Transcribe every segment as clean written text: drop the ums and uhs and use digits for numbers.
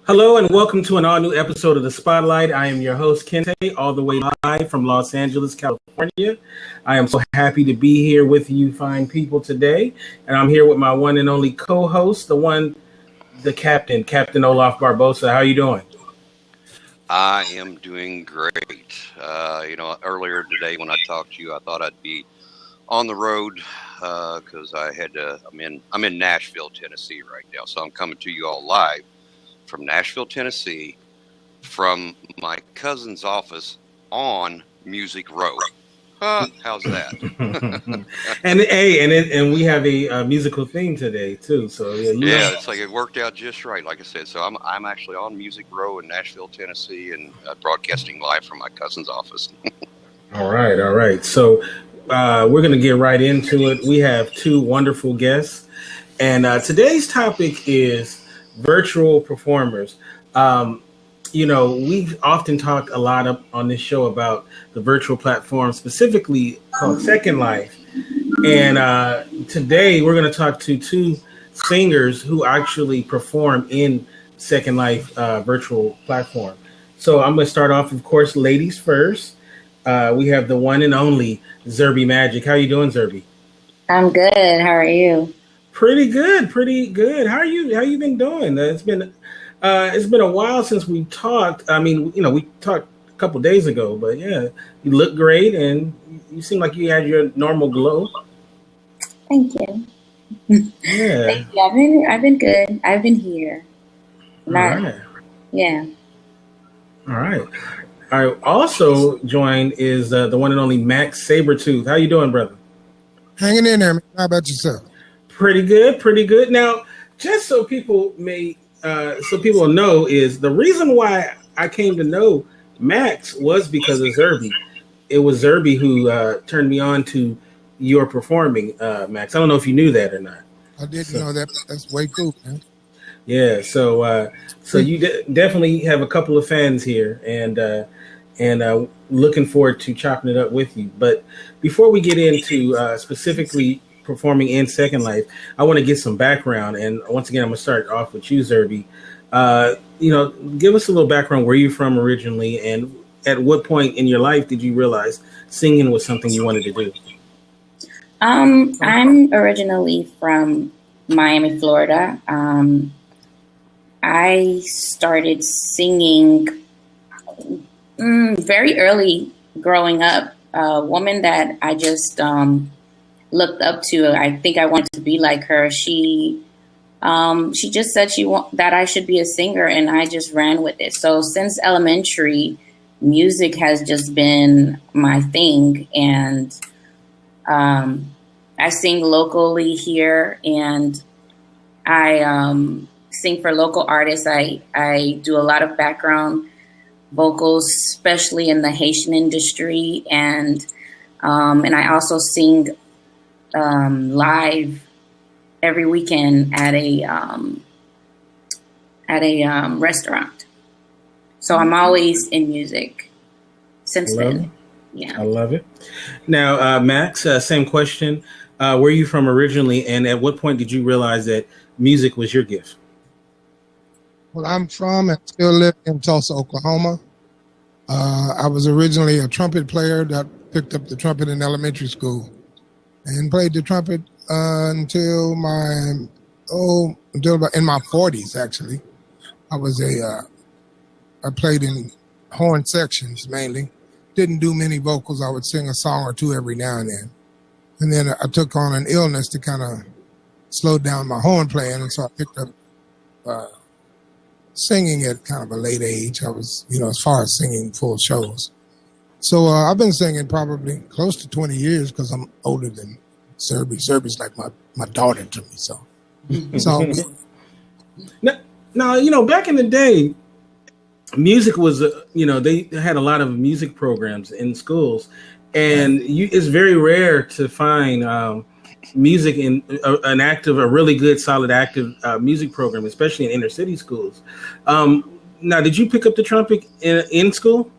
Hello and welcome to an all-new episode of The Spotlight. I am your host, Kente, all the way live from Los Angeles, California. I am so happy to be here with you fine people today. And I'm here with my one and only co-host, the Captain Olaf Barbosa. How are you doing? I am doing great. Earlier today when I talked to you, I thought I'd be on the road because I'm in Nashville, Tennessee right now. So I'm coming to you all live from Nashville, Tennessee, from my cousin's office on Music Row. How's that? and we have a musical theme today too. So it's like it worked out just right. Like I said, so I'm actually on Music Row in Nashville, Tennessee, and broadcasting live from my cousin's office. All right. So we're going to get right into it. We have two wonderful guests, and today's topic is virtual performers. We've often talked a lot on this show about the virtual platform, specifically called Second Life. And today we're going to talk to two singers who actually perform in Second Life virtual platform. So I'm going to start off, of course, ladies first. We have the one and only Zerbie-magic. How you doing, Zerbie? I'm good. How are you? Pretty good. How you been doing? It's been a while since we talked. I mean, we talked a couple days ago, but yeah, you look great and you seem like you had your normal glow. Thank you. Yeah. Thank you. I've been good. I've been here. All right. Yeah. All right. Also joined is the one and only Maxx Sabertooth. How you doing, brother? Hanging in there, man. How about yourself? Pretty good. Now, just so people know, is the reason why I came to know Maxx was because of Zerbie. It was Zerbie who turned me on to your performing, Maxx. I don't know if you knew that or not. I didn't know that. That's way cool, man. Yeah, so you definitely have a couple of fans here, and looking forward to chopping it up with you. But before we get into specifically performing in Second Life, I want to get some background. And once again, I'm going to start off with you, Zerbie. Give us a little background where you're from originally, and at what point in your life did you realize singing was something you wanted to do? I'm originally from Miami, Florida. I started singing very early growing up. A woman that I just looked up to. I think I wanted to be like her. She just said that I should be a singer, and I just ran with it. So since elementary, music has just been my thing, and I sing locally here, and I sing for local artists. I do a lot of background vocals, especially in the Haitian industry, and I also sing live every weekend at a restaurant. So I'm always in music since then. Yeah, I love it. Now, Maxx, same question. Where are you from originally, and at what point did you realize that music was your gift? Well, I'm from and still live in Tulsa, Oklahoma. I was originally a trumpet player that picked up the trumpet in elementary school and played the trumpet until about in my 40s. Actually, I played in horn sections mainly. Didn't do many vocals. I would sing a song or two every now and then. And then I took on an illness to kind of slow down my horn playing, and so I picked up singing at kind of a late age. I was, as far as singing full shows. So I've been singing probably close to 20 years because I'm older than Zerbie. Zerbie's like my daughter to me. So now, back in the day, music was, they had a lot of music programs in schools, and it's very rare to find music in a really good, solid, active music program, especially in inner city schools. Now, did you pick up the trumpet in school?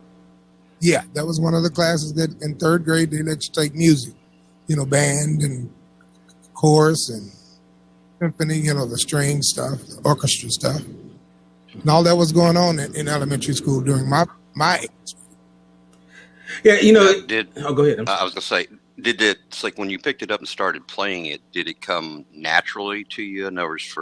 Yeah, that was one of the classes that in third grade they let you take music, band and chorus and symphony, the string stuff, the orchestra stuff. And all that was going on in elementary school during my age. Yeah, you know. Oh, go ahead. I was gonna say, it's like when you picked it up and started playing it, did it come naturally to you? In other words,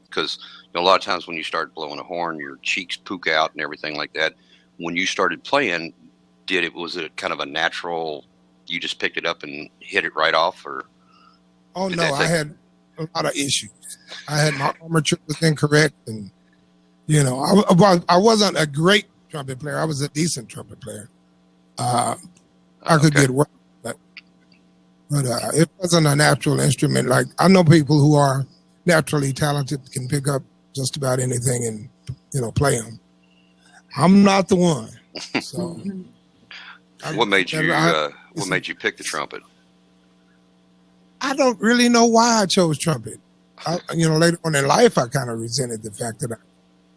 because a lot of times when you start blowing a horn, your cheeks poke out and everything like that. When you started playing, was it kind of a natural? You just picked it up and hit it right off, or? Oh no, I had a lot of issues. I had my armature was incorrect, and I wasn't a great trumpet player. I was a decent trumpet player. I could get work, but it wasn't a natural instrument. Like, I know people who are naturally talented, can pick up just about anything and play them. I'm not the one. So, what made you pick the trumpet? I don't really know why I chose trumpet. Later on in life, I kind of resented the fact that I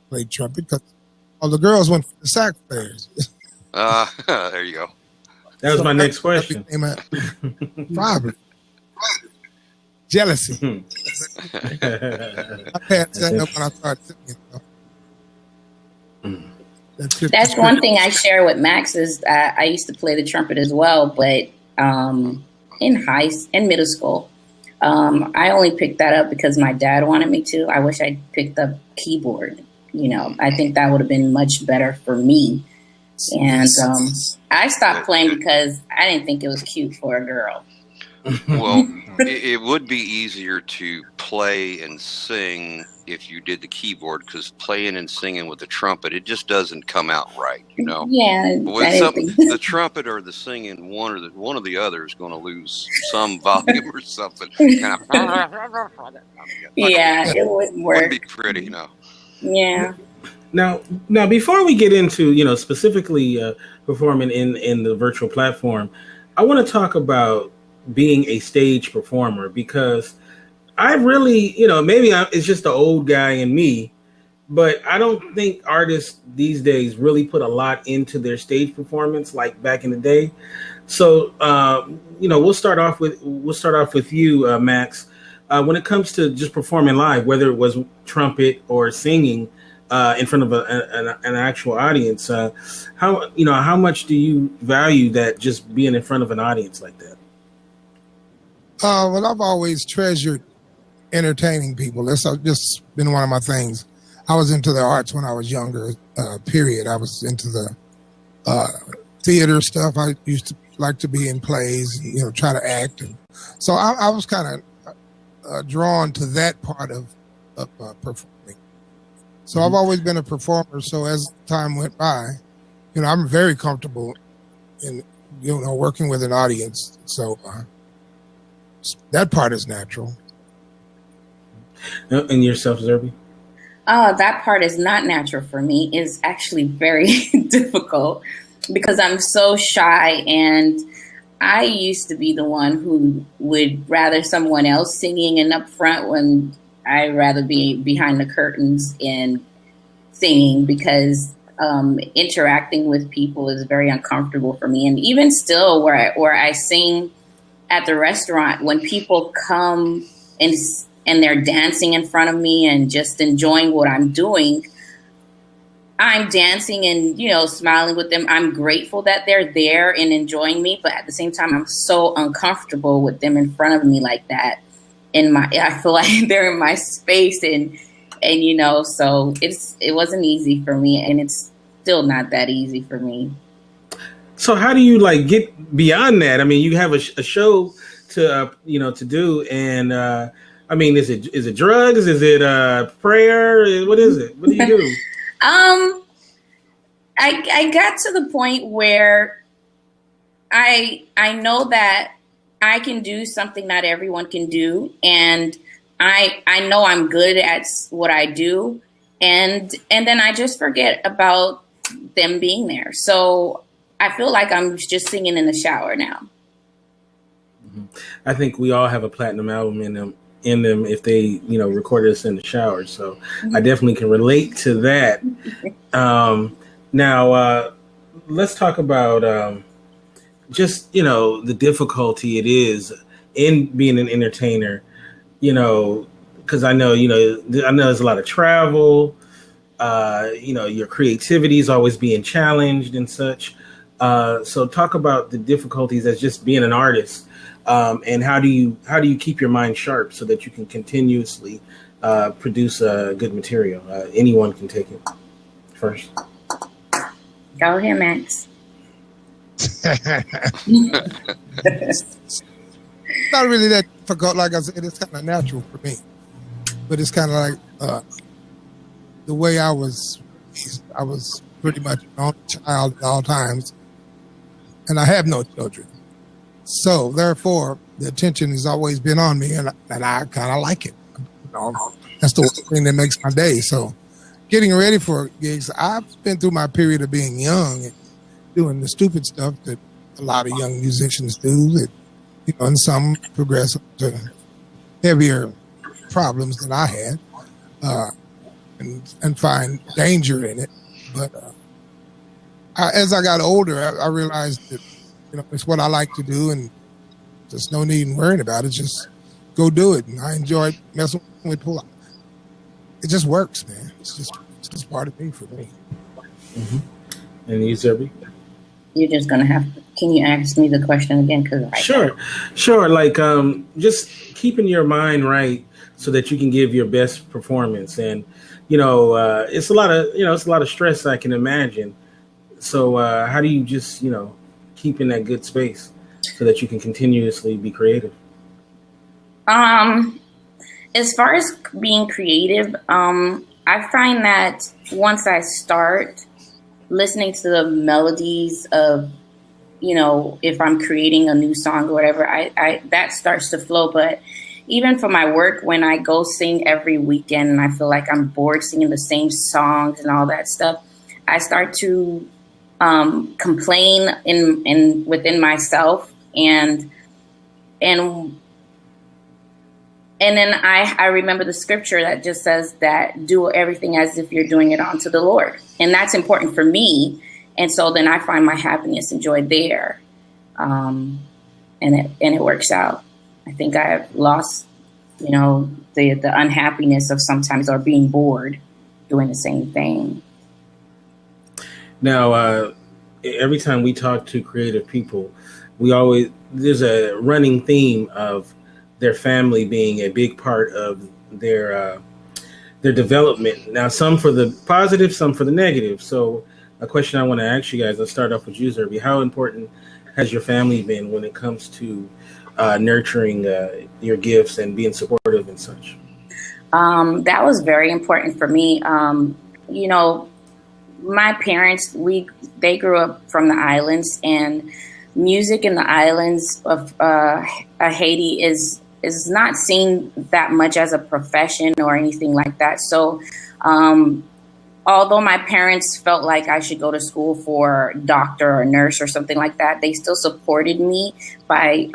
played trumpet because all the girls went for the sax players. There you go. That was my next question. Probably. Jealousy. I passed that up when I started singing. That's one thing I share with Max is I used to play the trumpet as well, but in middle school, I only picked that up because my dad wanted me to. I wish I picked up keyboard. I think that would have been much better for me. And I stopped playing because I didn't think it was cute for a girl. Well, it would be easier to play and sing if you did the keyboard, because playing and singing with the trumpet, it just doesn't come out right, Yeah, but with the trumpet or the singing, one or the other is going to lose some volume or something. Kind of, yeah, it wouldn't work. Wouldn't be pretty, Yeah. Now, before we get into specifically performing in the virtual platform, I want to talk about being a stage performer, because I really, maybe it's just the old guy in me, but I don't think artists these days really put a lot into their stage performance like back in the day. So, we'll start off with you, Max. When it comes to just performing live, whether it was trumpet or singing in front of an actual audience, how much do you value that, just being in front of an audience like that? Well, I've always treasured entertaining people. That's just been one of my things. I was into the arts when I was younger, period. I was into the theater stuff. I used to like to be in plays, try to act. And so I was kind of drawn to that part of performing. So I've always been a performer. So as time went by, I'm very comfortable in, working with an audience. So that part is natural. And yourself, Zerbie? That part is not natural for me. It's actually very difficult because I'm so shy, and I used to be the one who would rather someone else singing and up front when I'd rather be behind the curtains and singing, because interacting with people is very uncomfortable for me. And even still, where I sing at the restaurant, when people come and they're dancing in front of me and just enjoying what I'm doing, I'm dancing and, smiling with them. I'm grateful that they're there and enjoying me, but at the same time, I'm so uncomfortable with them in front of me like that. I feel like they're in my space, and so it wasn't easy for me, and it's still not that easy for me. So how do you get beyond that? I mean, you have a show to to do, and is it drugs? Is it prayer? What is it? What do you do? I got to the point where I know that I can do something not everyone can do, and I know I'm good at what I do, and then I just forget about them being there. So I feel like I'm just singing in the shower now. I think we all have a platinum album in them if they recorded us in the shower. So I definitely can relate to that. Now let's talk about just the difficulty it is in being an entertainer. Because I know there's a lot of travel. Your creativity is always being challenged and such. So talk about the difficulties as just being an artist, and how do you keep your mind sharp so that you can continuously produce good material. Anyone can take it first. Go ahead, Max. It's not really that difficult. Like I said, it's kind of natural for me, but it's kind of like the way I was pretty much an only child at all times, and I have no children. So therefore, the attention has always been on me, and I kind of like it. That's the thing that makes my day. So getting ready for gigs, I've been through my period of being young and doing the stupid stuff that a lot of young musicians do, that, and some progress to heavier problems than I had, and find danger in it. But as I got older, I realized that it's what I like to do, and there's no need in worrying about it. Just go do it. And I enjoy messing with pull-out. It just works, man. It's just part of me for me. Mm-hmm. And you, Zerbie? You're just gonna have to. Can you ask me the question again? Sure. Like just keeping your mind right so that you can give your best performance, and it's a lot of stress, I can imagine. So how do you just keep in that good space so that you can continuously be creative? As far as being creative, I find that once I start listening to the melodies of, if I'm creating a new song or whatever, I that starts to flow. But even for my work, when I go sing every weekend and I feel like I'm bored singing the same songs and all that stuff, I start to complain in within myself, and then I remember the scripture that just says that do everything as if you're doing it unto the Lord. And that's important for me. And so then I find my happiness and joy there. And it works out. I think I have lost, the unhappiness of sometimes, or being bored doing the same thing. Now, every time we talk to creative people, there's a running theme of their family being a big part of their development. Now, some for the positive, some for the negative. So a question I want to ask you guys, let's start off with you, Zerbie. How important has your family been when it comes to nurturing your gifts and being supportive and such? That was very important for me. My parents, they grew up from the islands, and music in the islands of Haiti is not seen that much as a profession or anything like that. So although my parents felt like I should go to school for doctor or nurse or something like that, they still supported me by,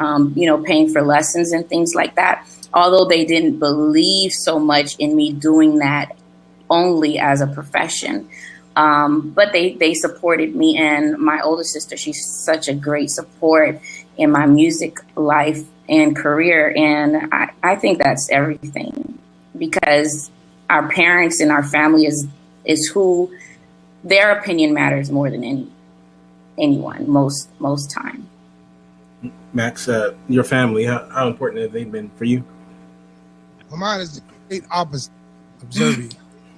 paying for lessons and things like that. Although they didn't believe so much in me doing that only as a profession. But they supported me, and my older sister, she's such a great support in my music life and career. And I think that's everything, because our parents and our family is who, their opinion matters more than anyone most time. Max, your family, how important have they been for you? Well, mine is the complete opposite of Zerbie.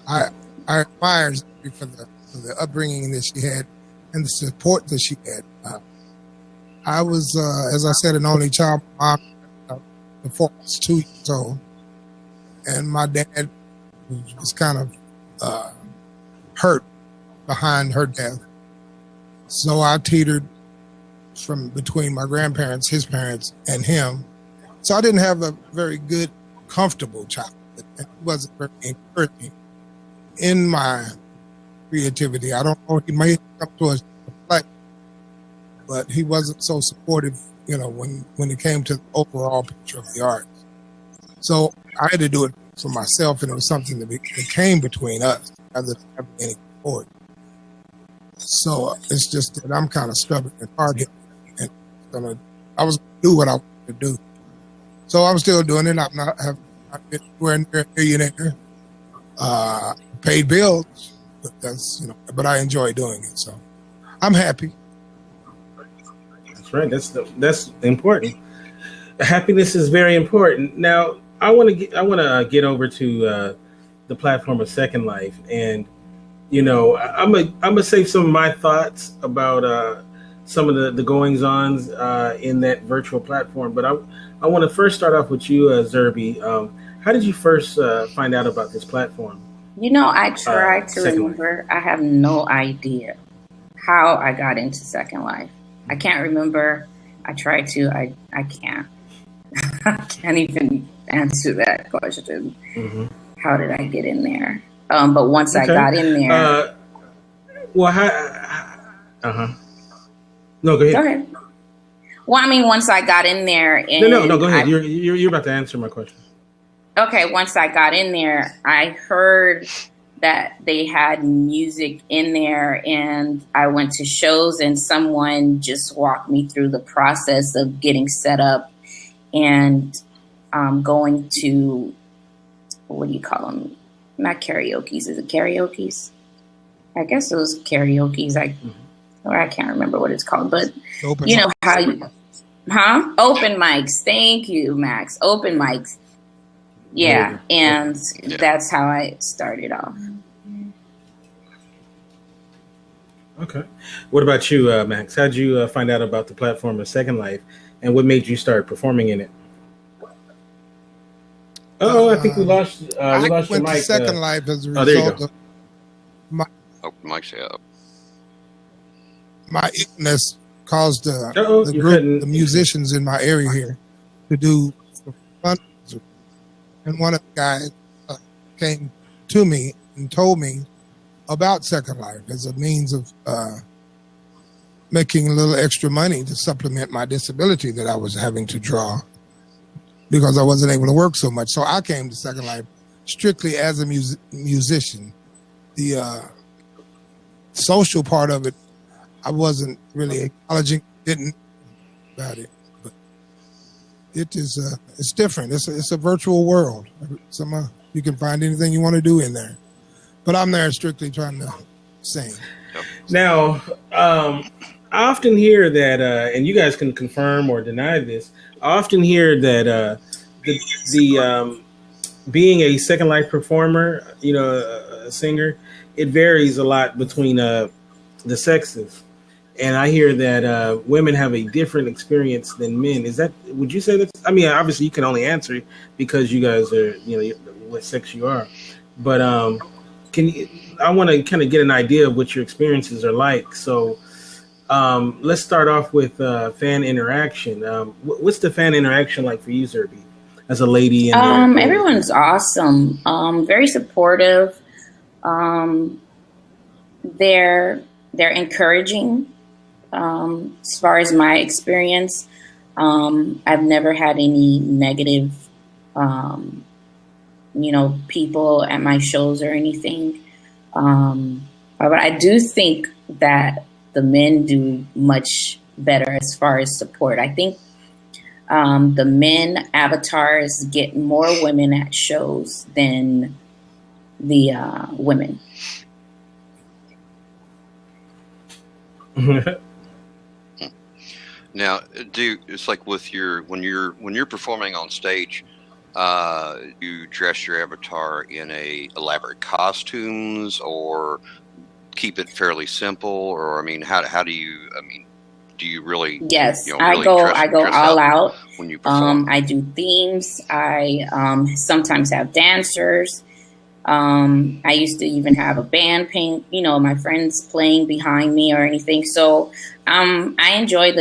I admire Zerbie for the upbringing that she had and the support that she had. I was, as I said, an only child. My mom before I was 2 years old, and my dad was kind of hurt behind her death. So I teetered from between my grandparents, his parents, and him. So I didn't have a very good, comfortable childhood. It wasn't very encouraging in my creativity. I don't know, he may have come to us, but he wasn't so supportive, when it came to the overall picture of the arts. So I had to do it for myself, and it was something that came between us rather than having any support. So it's just that I'm kind of stubborn and hard-headed, and I was going to do what I wanted to do. So I'm still doing it. I've been anywhere near a millionaire. Paid bills, But that's, but I enjoy doing it. So I'm happy. That's right. That's important. Happiness is very important. Now, I want to get over to the platform of Second Life, and I'm gonna say some of my thoughts about some of the goings-ons in that virtual platform. But I want to first start off with you, Zerbie. How did you first find out about this platform? I try to remember. I have no idea how I got into Second Life. I can't remember. I try to. I can't. I can't even answer that question. Mm-hmm. How did I get in there? But once I got in there, No, go ahead. Go ahead. Well, I mean, once I got in there, and no, go ahead. You're about to answer my question. Okay, once I got in there, I heard that they had music in there, and I went to shows, and someone just walked me through the process of getting set up and going to, what do you call them? Not karaoke's. Is it karaoke's? I guess it was karaoke's. I can't remember what it's called, but open mics. Thank you, Max. Open mics. Yeah, and that's how I started off. Okay. What about you, Max? How'd you find out about the platform of Second Life, and what made you start performing in it? I think we lost. We lost your mic. To Second Life as a result of my mic's up. My illness caused the musicians in my area here to do fun. And one of the guys came to me and told me about Second Life as a means of making a little extra money to supplement my disability that I was having to draw because I wasn't able to work so much. So I came to Second Life strictly as a musician. The social part of it, I wasn't really acknowledging, didn't about it. It is it's different. It's a virtual world. You can find anything you want to do in there, but I'm there strictly trying to sing. Now, I often hear that, and you guys can confirm or deny this. I often hear that the being a Second Life performer, a singer, it varies a lot between the sexes. And I hear that women have a different experience than men. Would you say that? I mean, obviously you can only answer because you guys are, what sex you are. But I want to kind of get an idea of what your experiences are like. So let's start off with fan interaction. What's the fan interaction like for you, Zerbie, as a lady? Everyone's awesome. Very supportive. They're encouraging. As far as my experience, I've never had any negative, people at my shows or anything. But I do think that the men do much better as far as support. I think the men avatars get more women at shows than the women. Now, it's like with when you're performing on stage, you dress your avatar in elaborate costumes, or keep it fairly simple, or how do you? Do you really? Yes, really I go all out when you perform. I do themes. I sometimes have dancers. I used to even have a band playing, my friends playing behind me or anything. So I enjoy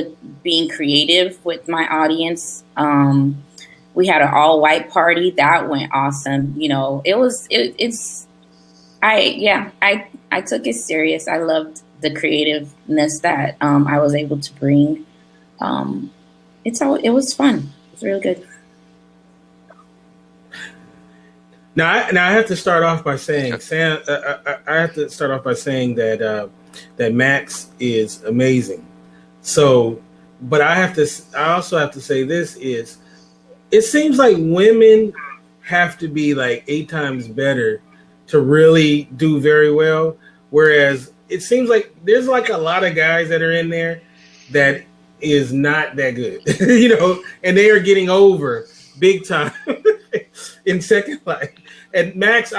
being creative with my audience. We had an all white party that went awesome. I took it serious. I loved the creativeness that I was able to bring. It was fun. It was really good. Now I have to start off by saying, that Maxx is amazing. So, but I also have to say this is, it seems like women have to be like 8 times better to really do very well. Whereas it seems like there's like a lot of guys that are in there that is not that good, and they are getting over big time in Second Life. And Maxx,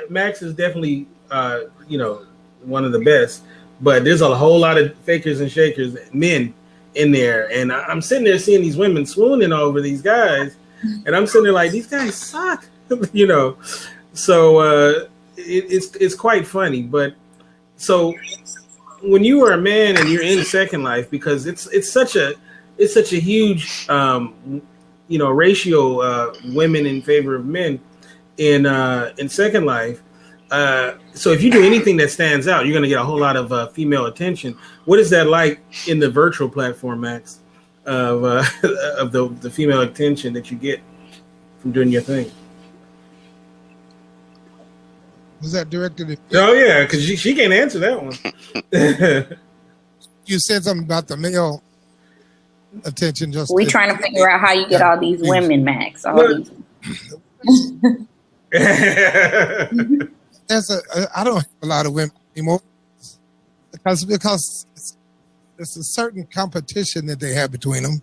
Maxx is definitely, one of the best. But there's a whole lot of fakers and shakers, men in there, and I'm sitting there seeing these women swooning over these guys, and I'm sitting there like, these guys suck, So it's quite funny. But so when you are a man and you're in Second Life, because it's such a huge ratio, women in favor of men in Second Life. So if you do anything that stands out, you're going to get a whole lot of female attention. What is that like in the virtual platform, Maxx, of the female attention that you get from doing your thing? Was that directed at? Oh yeah, because she can't answer that one. You said something about the male attention. We're trying to figure out how you get all these women, Maxx. I don't have a lot of women anymore because it's a certain competition that they have between them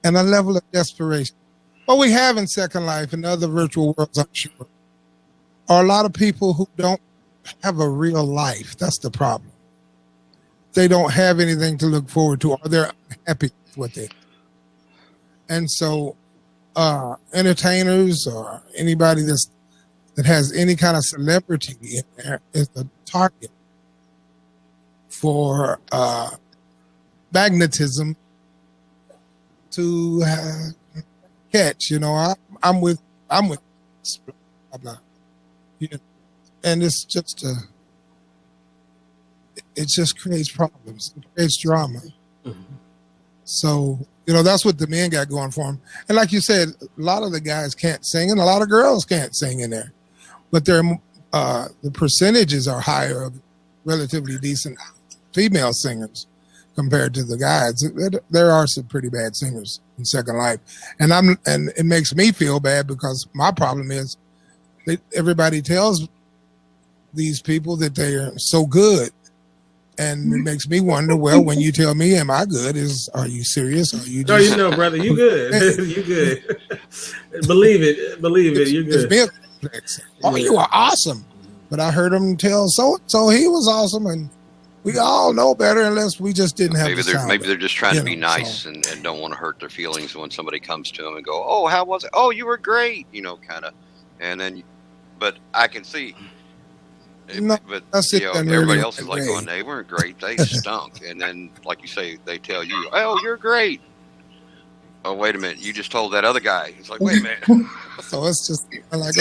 and a level of desperation. What we have in Second Life and other virtual worlds, I'm sure, are a lot of people who don't have a real life. That's the problem. They don't have anything to look forward to, or they're unhappy with what they do. And so entertainers or anybody that has any kind of celebrity in there is a target for magnetism to catch. I'm with blah, blah. And it's just it just creates problems. It creates drama. Mm-hmm. So that's what the men got going for them. And like you said, a lot of the guys can't sing, and a lot of girls can't sing in there. But the percentages are higher of relatively decent female singers compared to the guys. There are some pretty bad singers in Second Life, and it makes me feel bad because my problem is everybody tells these people that they are so good, and it makes me wonder. Well, when you tell me, "Am I good?" Are you serious? Are you? Just, brother, you good. You good. Believe it. You're good. It's complex. Oh, you are awesome. But I heard him tell so he was awesome, and we all know better unless we just didn't have the sound. Maybe they're just trying to be nice and don't want to hurt their feelings when somebody comes to them and go, "Oh, how was it? Oh, you were great," kind of. And then, but I can see. No, but everybody else is like, "Oh, they weren't great. They stunk." And then, like you say, they tell you, "Oh, you're great." Oh, wait a minute! You just told that other guy. He's like, "Wait a minute." So it's just like,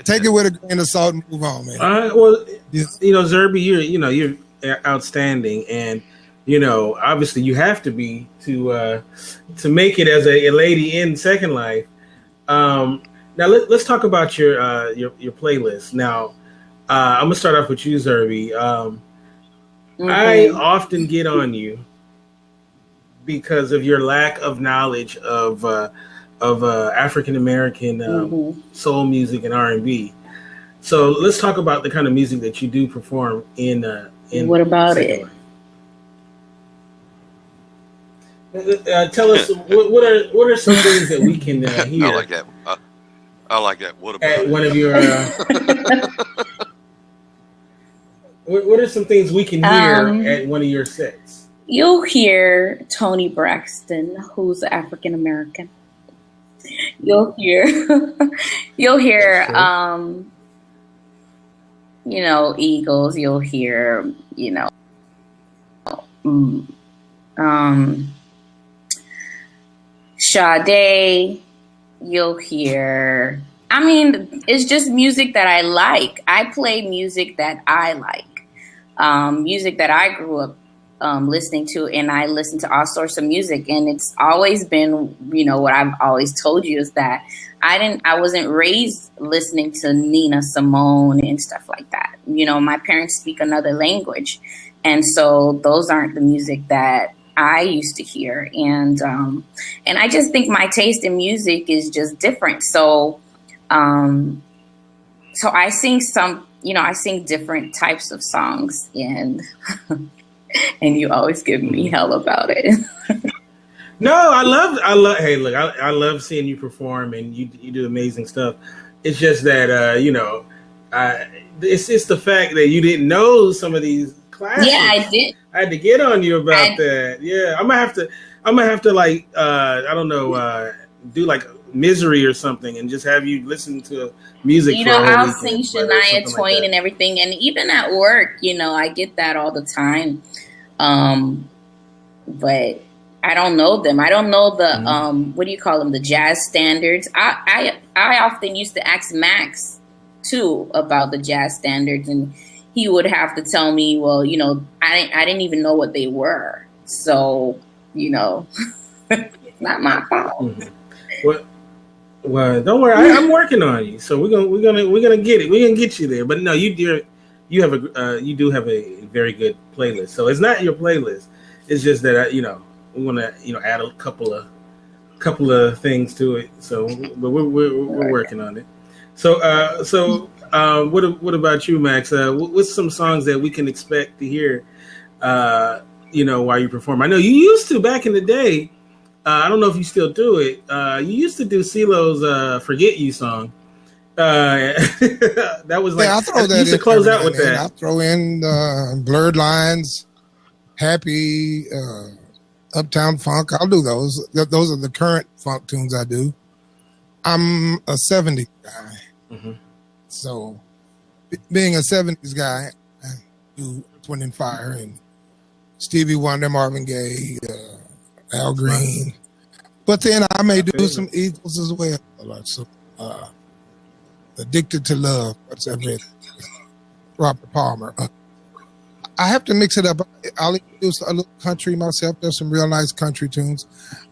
take it with a grain of salt and move on, man. Zerbie, you're outstanding, and obviously you have to be to make it as a lady in Second Life. Now let's talk about your playlist. Now I'm gonna start off with you, Zerbie. I often get on you because of your lack of knowledge of African American soul music and R&B. So let's talk about the kind of music that you do perform in. What about it? Tell us what are some things that we can hear. I like that. I like that. What about at one of your? What are some things we can hear at one of your sets? You'll hear Tony Braxton, who's African American. You'll hear Eagles. You'll hear Sade. You'll hear, it's just music that I like. I play music that I like, music that I grew up listening to, and I listen to all sorts of music. And it's always been, what I've always told you is that I wasn't raised listening to Nina Simone and stuff like that. My parents speak another language. And so those aren't the music that I used to hear. And I just think my taste in music is just different. So so I sing I sing different types of songs, and and you always give me hell about it. No, I love. Hey, look, I love seeing you perform, and you do amazing stuff. It's just that it's the fact that you didn't know some of these classics. Yeah, I did. I had to get on you about that. Yeah, I'm gonna have to like I don't know, do like Misery or something, and just have you listen to music. I'll sing Shania Twain and everything, and even at work, I get that all the time. But I don't know them. I don't know the what do you call them? The jazz standards. I often used to ask Maxx too about the jazz standards, and he would have to tell me, well, I didn't even know what they were. So, it's not my fault. Mm-hmm. Well, don't worry. I'm working on you. So we're gonna get it. We're gonna get you there. But no, you do have a very good playlist. So it's not your playlist. It's just that we want to add a couple of things to it. So, but we're working on it. So what about you, Maxx? What's some songs that we can expect to hear? While you perform. I know you used to back in the day. I don't know if you still do it. You used to do CeeLo's "Forget You" song. That was like I throw that used to close out with that. I throw in Blurred Lines, Happy, Uptown Funk. I'll do those. Those are the current funk tunes I do. I'm a 70s guy. Mm-hmm. So being a 70s guy, I do Wind and Fire and Stevie Wonder, Marvin Gaye, Al Green. But then I may do some Eagles as well. So, Addicted to Love, what's that with? Robert Palmer. I have to mix it up. I'll introduce a little country myself. There's some real nice country tunes.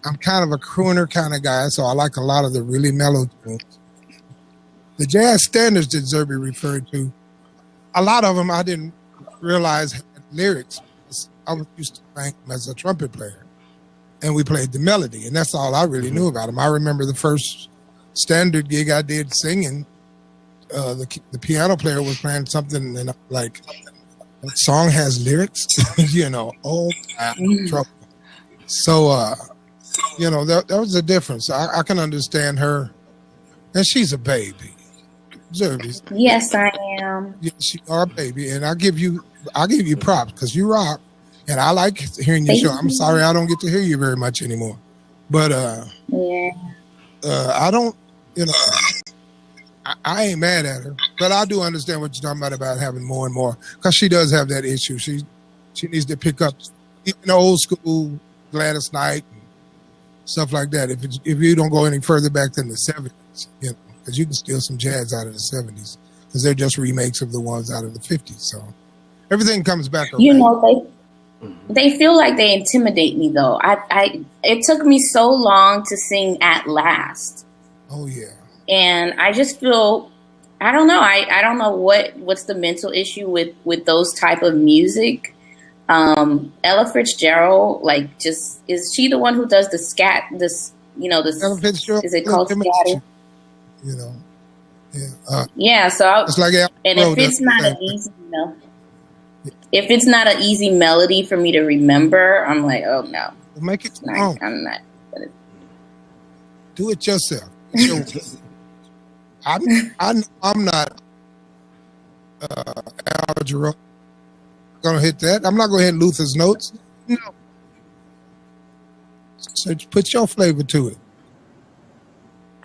I'm kind of a crooner kind of guy, so I like a lot of the really mellow tunes. The jazz standards that Zerbie referred to, a lot of them I didn't realize had lyrics. I was used to playing them as a trumpet player, and we played the melody, and that's all I really knew about them. I remember the first standard gig I did singing. The piano player was playing something, and I'm like, the song has lyrics, trouble. So, there was a difference. I can understand her, and she's a baby. Zerbie. Yes, I am. Yes, you are a baby, and I'll give you props because you rock, and I like hearing your show. I'm sorry I don't get to hear you very much anymore, but I don't, I ain't mad at her, but I do understand what you're talking about having more and more because she does have that issue. She needs to pick up even old school Gladys Knight and stuff like that. If you don't go any further back than the 70s, because you can steal some jazz out of the 70s because they're just remakes of the ones out of the 50s. So everything comes back around. They feel like they intimidate me though. It took me so long to sing At Last. Oh yeah. And I just feel, I don't know. I don't know what's the mental issue with those type of music. Ella Fitzgerald, is she the one who does the scat? Ella Fitzgerald, is it called scat? Yeah. So it's like and if it's not an easy, if it's not an easy melody for me to remember, I'm like, oh no, make it strong. I'm not. Do it yourself. I'm not Al Jarreau. Gonna hit that. I'm not gonna hit Luther's notes. No. So put your flavor to it.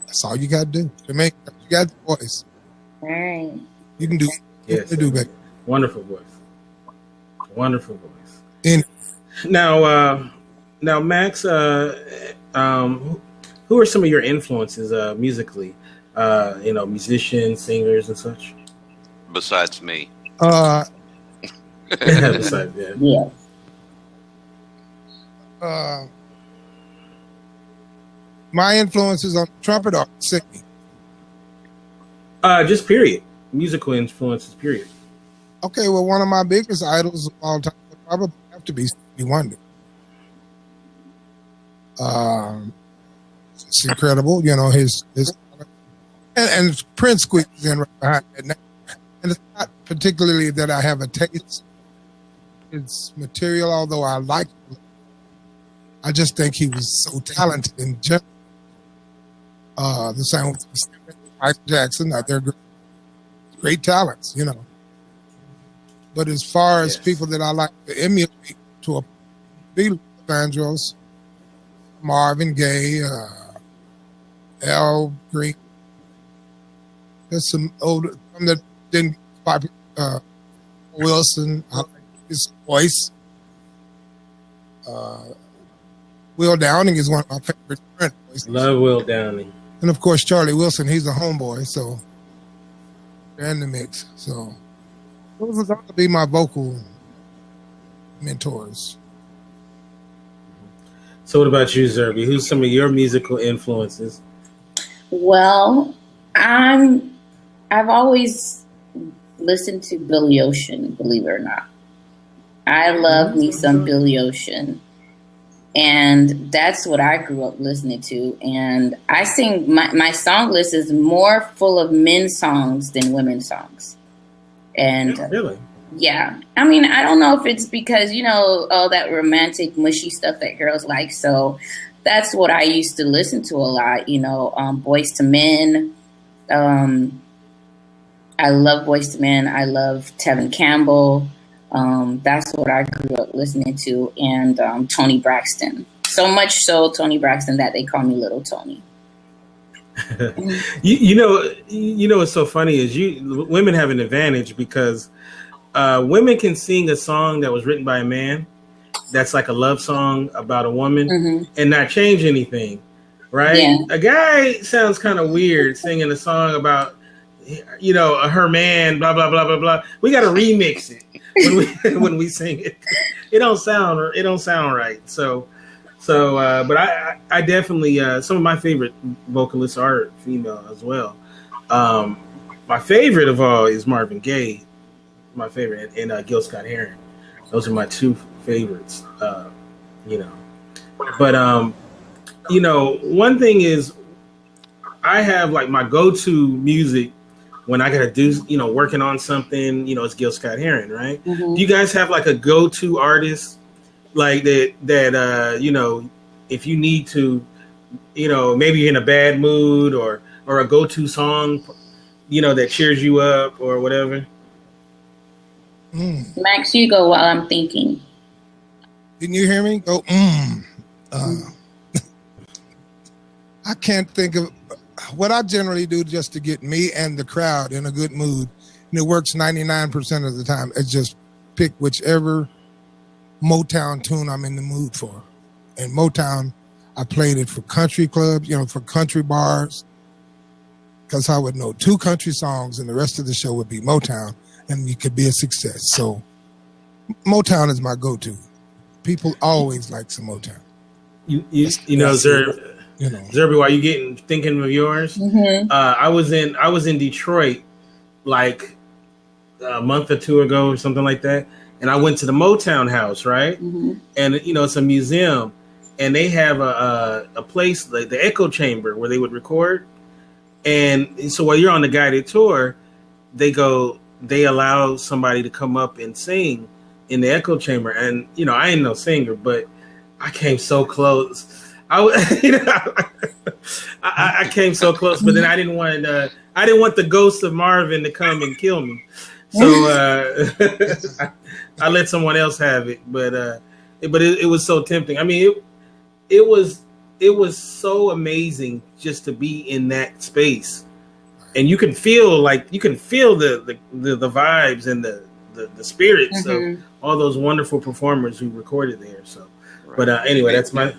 That's all you gotta do. You got the voice. All right. You can do it. Yes. Do better. Wonderful voice. Wonderful voice. Now, Maxx, who are some of your influences musically? Musicians, singers, and such. Besides me. Besides that. Yeah. My influences on trumpet or singing? Just period. Musical influences, period. Okay, well, one of my biggest idols of all time would probably have to be Stevie Wonder. It's incredible, his and Prince squeaks in right behind it now. And it's not particularly that I have a taste. It's material, although I like it. I just think he was so talented in general. The same with Michael Jackson. They're great talents, you know. But as far as people that I like to emulate to a Beatles, Vandross, Marvin Gaye, Al Green, there's some older, some that didn't popular, Wilson, I like his voice. Will Downing is one of my favorite current voices. Love Will Downing. And of course, Charlie Wilson, he's a homeboy, so they're in the mix. So those are going to be my vocal mentors. So what about you, Zerbie? Who's some of your musical influences? Well, I've always listened to Billy Ocean, believe it or not. I love me some Billy Ocean. And that's what I grew up listening to. And I sing, my song list is more full of men's songs than women's songs. And really? Yeah. I mean, I don't know if it's because, you know, all that romantic, mushy stuff that girls like. So that's what I used to listen to a lot, you know, Boys to Men. I love Boys to Men. I love Tevin Campbell. That's what I grew up listening to. And Toni Braxton. So much so, Toni Braxton, that they call me Little Tony. you know what's so funny is women have an advantage because women can sing a song that was written by a man that's like a love song about a woman and not change anything, right? Yeah. A guy sounds kind of weird singing a song about, you know, her man, blah blah blah blah blah. We got to remix it when we sing it. It don't sound right. But I definitely some of my favorite vocalists are female as well. My favorite of all is Marvin Gaye, my favorite, and Gil Scott-Heron. Those are my two favorites. You know, but you know, one thing is I have like my go-to music when I gotta do, you know, working on something. You know, it's Gil Scott-Heron, right? Do you guys have like a go-to artist? Like that you know, if you need to, you know, maybe you're in a bad mood or a go-to song, you know, that cheers you up or whatever. Max, you go while I'm thinking. Didn't you hear me? Go, I can't think of what I generally do just to get me and the crowd in a good mood. And it works 99% of the time. It's just pick whichever Motown tune I'm in the mood for. And Motown, I played it for country clubs, you know, for country bars, because I would know 2 country songs and the rest of the show would be Motown and you could be a success. So Motown is my go-to. People always like some Motown. You know, Zerbie, while you thinking of yours, I was in Detroit like a month or 2 ago or something like that. And I went to the Motown House, right? And, you know, it's a museum. And they have a place, like the echo chamber, where they would record. And so while you're on the guided tour, they allow somebody to come up and sing in the echo chamber. And, you know, I ain't no singer, but I came so close. I came so close, but then I didn't want the ghost of Marvin to come and kill me. So I let someone else have it, but it was so tempting. I mean, it was so amazing just to be in that space, and you can feel the vibes and the spirits of all those wonderful performers who recorded there. So, right. But anyway, that's my.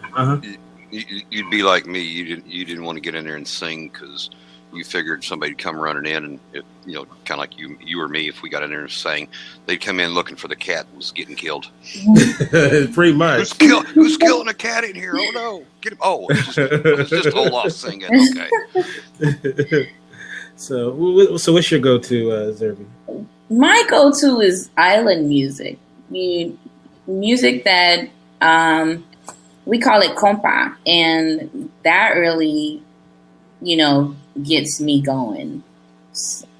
You'd be like me. You didn't want to get in there and sing because you figured somebody'd come running in, and you know, kind of like you or me. If we got in there and sang, they'd come in looking for the cat that was getting killed. Pretty much. Who's killing a cat in here? Oh no! Get him! Oh, it's just hold off singing. Okay. So what's your go-to, Zerbie? My go-to is island music. Music that we call it compa, and that really gets me going,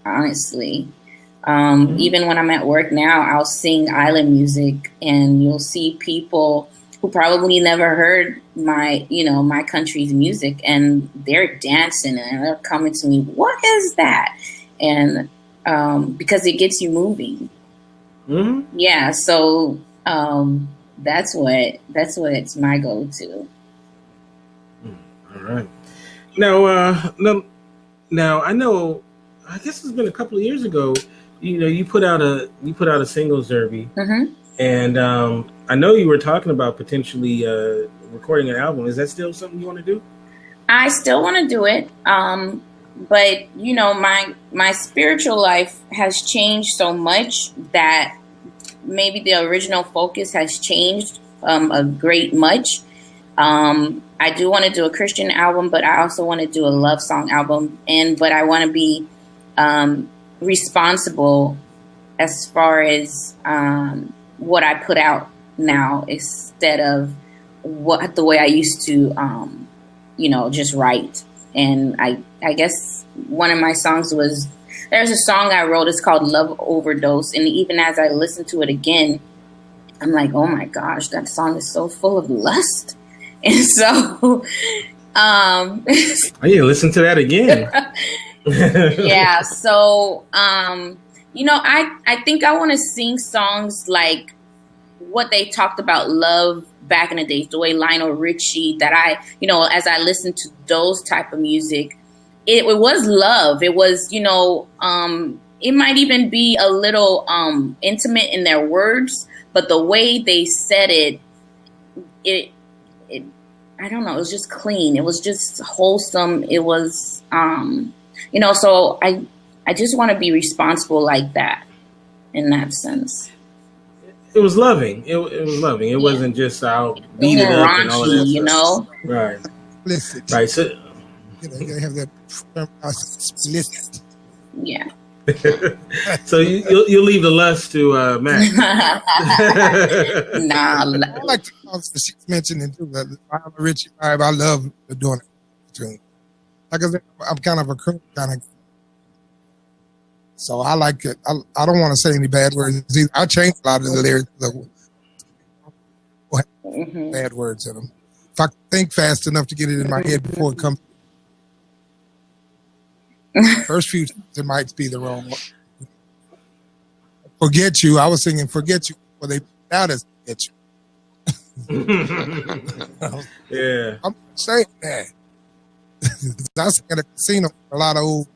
honestly. Even when I'm at work now, I'll sing island music, and you'll see people who probably never heard my country's music, and they're dancing and they're coming to me, what is that? And because it gets you moving. Mm-hmm. Yeah, so that's what it's my go-to. All right. Now, I know. I guess it's been a couple of years ago. You put out a single, Zerbie, mm-hmm. and I know you were talking about potentially recording an album. Is that still something you want to do? I still want to do it, but my spiritual life has changed so much that maybe the original focus has changed a great much. I do want to do a Christian album, but I also want to do a love song album, but I want to be responsible as far as what I put out now, instead of the way I used to, just write. And I guess one of my songs there's a song I wrote, it's called Love Overdose. And even as I listen to it again, I'm like, oh my gosh, that song is so full of lust. And so, I need to listen to that again. Yeah. So, I think I want to sing songs like what they talked about love back in the days, the way Lionel Richie, that as I listened to those type of music, it was love. It was, it might even be a little intimate in their words, but the way they said it, I don't know, it was just clean. It was just wholesome. It was, so I just want to be responsible like that, in that sense. It was loving. It was loving. It wasn't just I'll beat it up raunchy, and all of that stuff. Right. Explicit. Right. So, you gotta have that explicit. Yeah. So you'll leave the lust to Max. Nah. I like the songs that she's mentioning too. The Lionel Richie vibe. I love doing it too. Like I said, I'm kind of a kind of. So I like it. I don't want to say any bad words. I changed a lot of the lyrics. Mm-hmm. Bad words in them. If I think fast enough to get it in my head before it comes. First few times it might be the wrong one. Forget you. I was singing Forget You before they put it out as Forget You. Yeah. I'm saying that. I was at a casino, a lot of old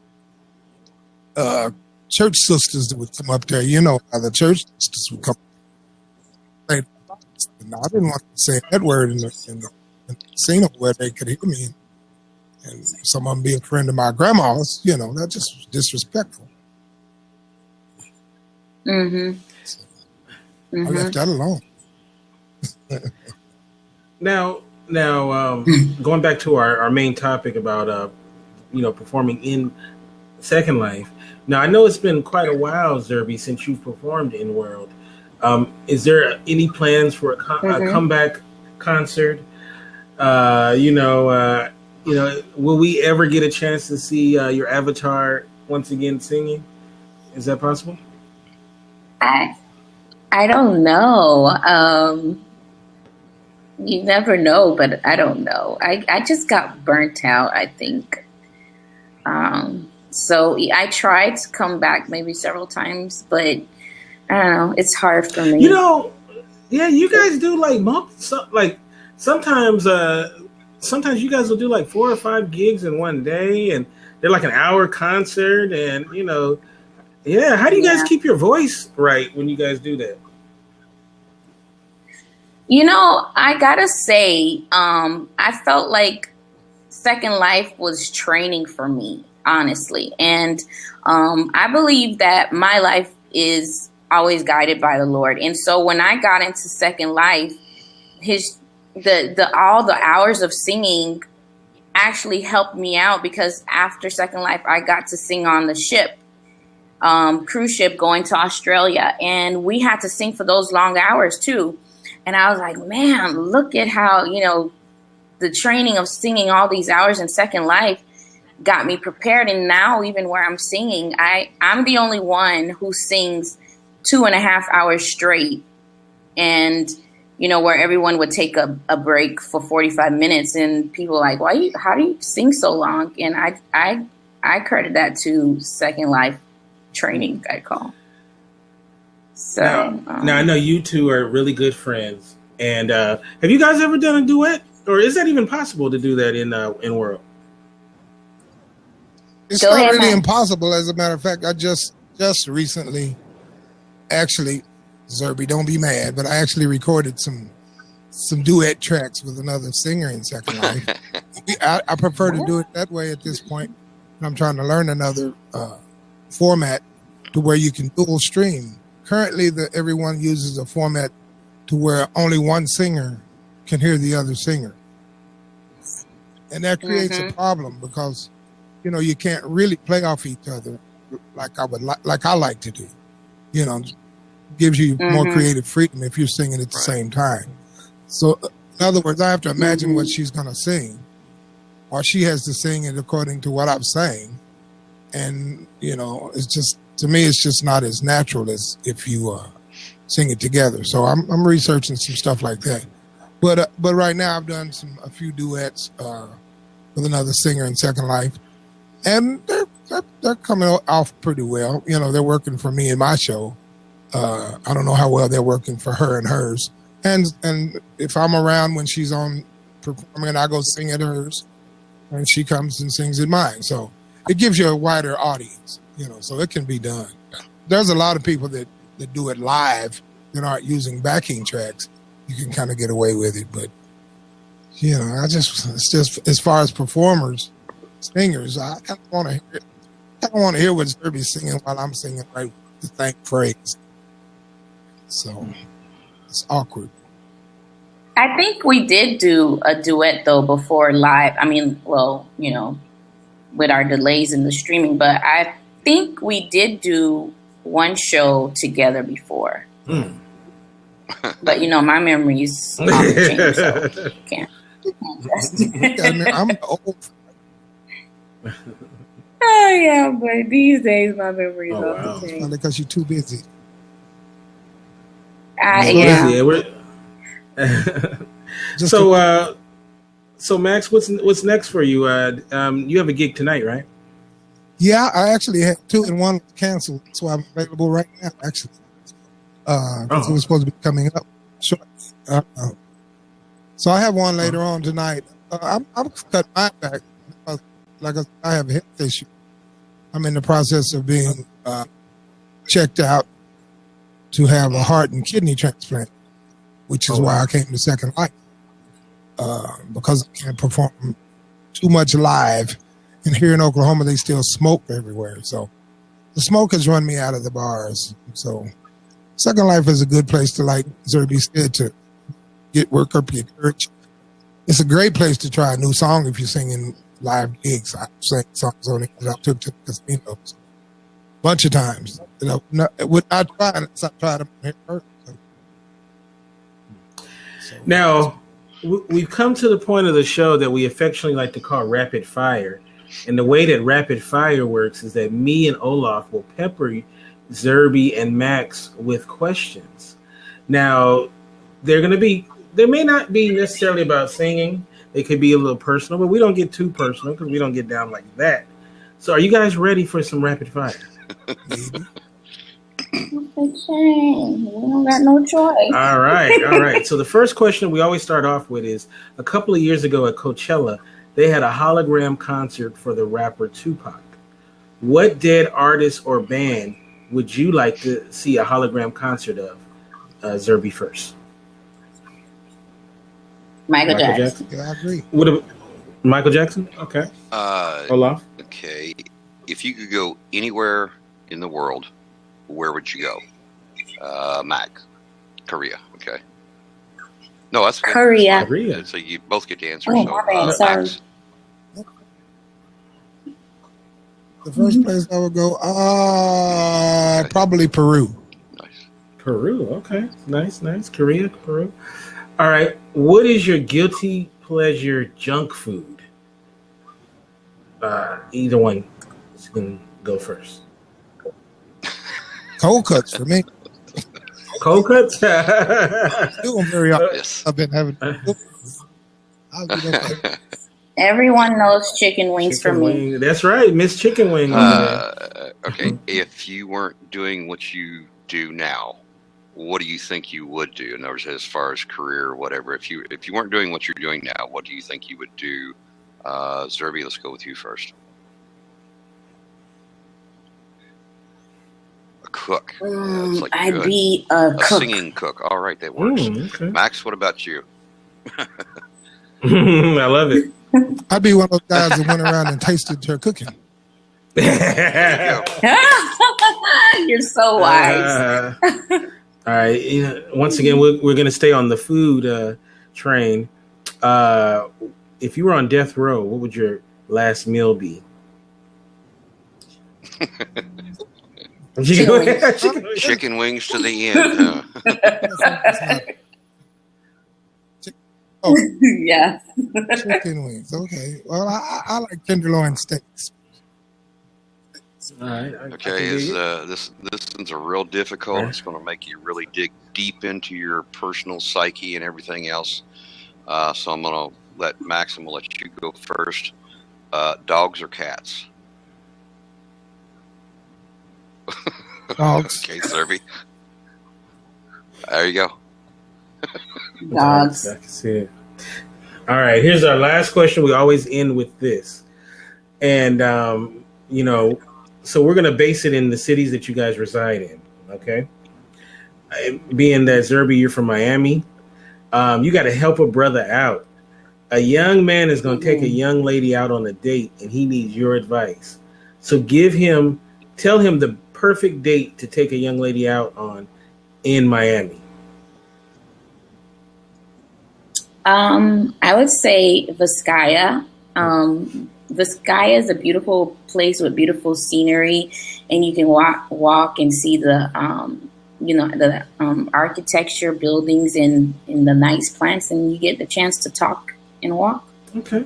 church sisters that would come up there. The church sisters would come. I didn't want to say that word in the casino where they could hear me. And some of them be a friend of my grandma's, that's just disrespectful. Mm-hmm. So I left that alone. Now, going back to our main topic about, performing in Second Life. Now, I know it's been quite a while, Zerbie, since you've performed in World. Is there any plans for a comeback concert? Will we ever get a chance to see your avatar once again singing? Is that possible? I don't know. You never know, but I don't know. I just got burnt out, I think. So I tried to come back maybe several times, but I don't know. It's hard for me. Yeah, you guys do sometimes. Sometimes you guys will do like 4 or 5 gigs in one day, and they're like an hour concert, and yeah. How do you guys keep your voice right when you guys do that? I gotta say, I felt like Second Life was training for me, honestly, and I believe that my life is always guided by the Lord, and so when I got into Second Life, all the hours of singing actually helped me out, because after Second Life, I got to sing on the ship, cruise ship going to Australia. And we had to sing for those long hours too. And I was like, man, look at how, the training of singing all these hours in Second Life got me prepared. And now even where I'm singing, I'm the only one who sings 2.5 hours straight. And, you know, where everyone would take a break for 45 minutes and people are like, how do you sing so long? And I credit that to Second Life training, I call. So now I know you two are really good friends. And have you guys ever done a duet? Or is that even possible to do that in World? It's not really impossible. As a matter of fact, I just recently, actually, Zerbie, don't be mad, but I actually recorded some duet tracks with another singer in Second Life. I prefer to do it that way at this point. And I'm trying to learn another format to where you can dual stream. Currently, everyone uses a format to where only one singer can hear the other singer. And that creates a problem because, you know, you can't really play off each other like I like to do. You know, gives you more creative freedom if you're singing at the same time. So, in other words, I have to imagine what she's going to sing, or she has to sing it according to what I'm saying. And, you know, it's just, to me, it's just not as natural as if you sing it together. So I'm researching some stuff like that. But right now I've done a few duets with another singer in Second Life, and they're coming off pretty well. You know, they're working for me in my show. I don't know how well they're working for her and hers. And if I'm around when she's on performing, I go sing at hers, and she comes and sings at mine. So it gives you a wider audience, you know, so it can be done. There's a lot of people that do it live and aren't using backing tracks. You can kind of get away with it, but you know, it's just as far as performers, singers, I kind of want to hear it. I don't want to hear what Zerbie's singing while I'm singing right the same phrase. So it's awkward. I think we did do a duet though before live. I mean, well, you know, with our delays in the streaming, but I think we did do one show together before. But you know, my memory's off the chain, so can't. I'm old. Oh yeah, but these days my memory's off the chain. Probably because you're too busy. Yeah. So Max, what's next for you? You have a gig tonight, right? Yeah, I actually had two and one canceled, so I'm available right now. Actually, because it was supposed to be coming up. So I have one later on tonight. I'm cutting mine back because, like I have a health issue. I'm in the process of being checked out to have a heart and kidney transplant, which is why I came to Second Life, because I can't perform too much live. And here in Oklahoma, they still smoke everywhere. So the smoke has run me out of the bars. So Second Life is a good place to, like Zerbie said, to work up your courage. It's a great place to try a new song if you're singing live gigs. I've sang songs on it that I took to casinos a bunch of times. I would not try unless I tried them here first. So, now, we've come to the point of the show that we affectionately like to call rapid fire. And the way that rapid fire works is that me and Olaf will pepper Zerbie and Max with questions. Now, they may not be necessarily about singing. They could be a little personal, but we don't get too personal because we don't get down like that. So are you guys ready for some rapid fire? We don't got no choice. All right. So the first question we always start off with is, a couple of years ago at Coachella, they had a hologram concert for the rapper Tupac. What dead artist or band would you like to see a hologram concert of? Zerbie first. Michael Jackson. Yeah, I agree. Michael Jackson? Okay. Olaf? Okay. If you could go anywhere in the world, where would you go? Max. Korea. Okay. No, that's good. Korea. So you both get to answer. Oh, my bad. Sorry. Max. The first place I would go, probably Peru. Nice. Peru. Okay. Nice. Korea, Peru. All right. What is your guilty pleasure junk food? Either one can go first. Cold cuts for me. Cold cuts? Do them very often. Yes. I've been having. Everyone knows chicken wings for me. Wing. That's right, Miss Chicken Wing. Okay, if you weren't doing what you do now, what do you think you would do? In other words, as far as career or whatever, if you weren't doing what you're doing now, what do you think you would do? Zerbie, let's go with you first. A cook. That's like I'd good. be a cook. Singing cook. All right, that works. Okay. Max, what about you? I love it. I'd be one of those guys that went around and tasted her cooking. There you go. You're so wise. All right. Once again, we're going to stay on the food train. If you were on death row, what would your last meal be? Chicken wings to the end. Oh, Yeah. chicken wings. Okay. Well, I like tenderloin steaks. All right. Okay, this one's a real difficult. Right. It's going to make you really dig deep into your personal psyche and everything else. So I'm going to let Max, I'm going to let you go first. Dogs or cats? Dogs. Okay, Zerbie. There you go. Dogs. I can see it. All right. Here's our last question. We always end with this. And, so we're going to base it in the cities that you guys reside in. Okay. Being that Zerbie, you're from Miami, you got to help a brother out. A young man is going to take a young lady out on a date and he needs your advice. So tell him the perfect date to take a young lady out on in Miami. I would say Vizcaya. Vizcaya is a beautiful place with beautiful scenery, and you can walk and see the architecture, buildings, and the nice plants, and you get the chance to talk and walk. Okay.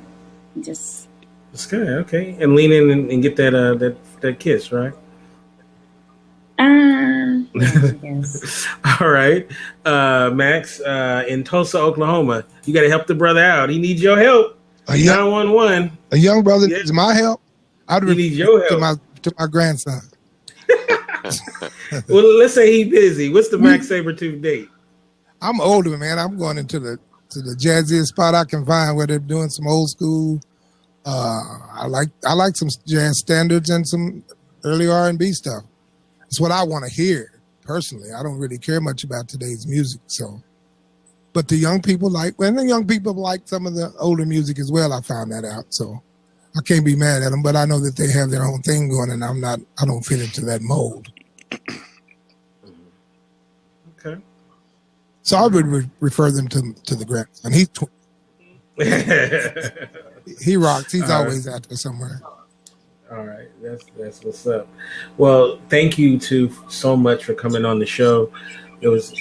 Just Vizcaya, okay. And lean in and get that kiss, right? yes. All right. Max, in Tulsa, Oklahoma, you got to help the brother out. He needs your help. 911. A young brother needs my help. I'd He needs your help. to my grandson. Well, let's say he's busy. What's the Maxx Sabertooth date? I'm older, man. I'm going into the jazziest spot I can find where they're doing some old school. I like some jazz standards and some early R&B stuff. It's what I want to hear personally. I don't really care much about today's music, so. But the young people like some of the older music as well. I found that out, so I can't be mad at them. But I know that they have their own thing going, and I don't fit into that mold. Okay. So I would refer them to the grandson. He's he rocks. He's always out there somewhere. All right, that's what's up. Well, thank you so much for coming on the show. It was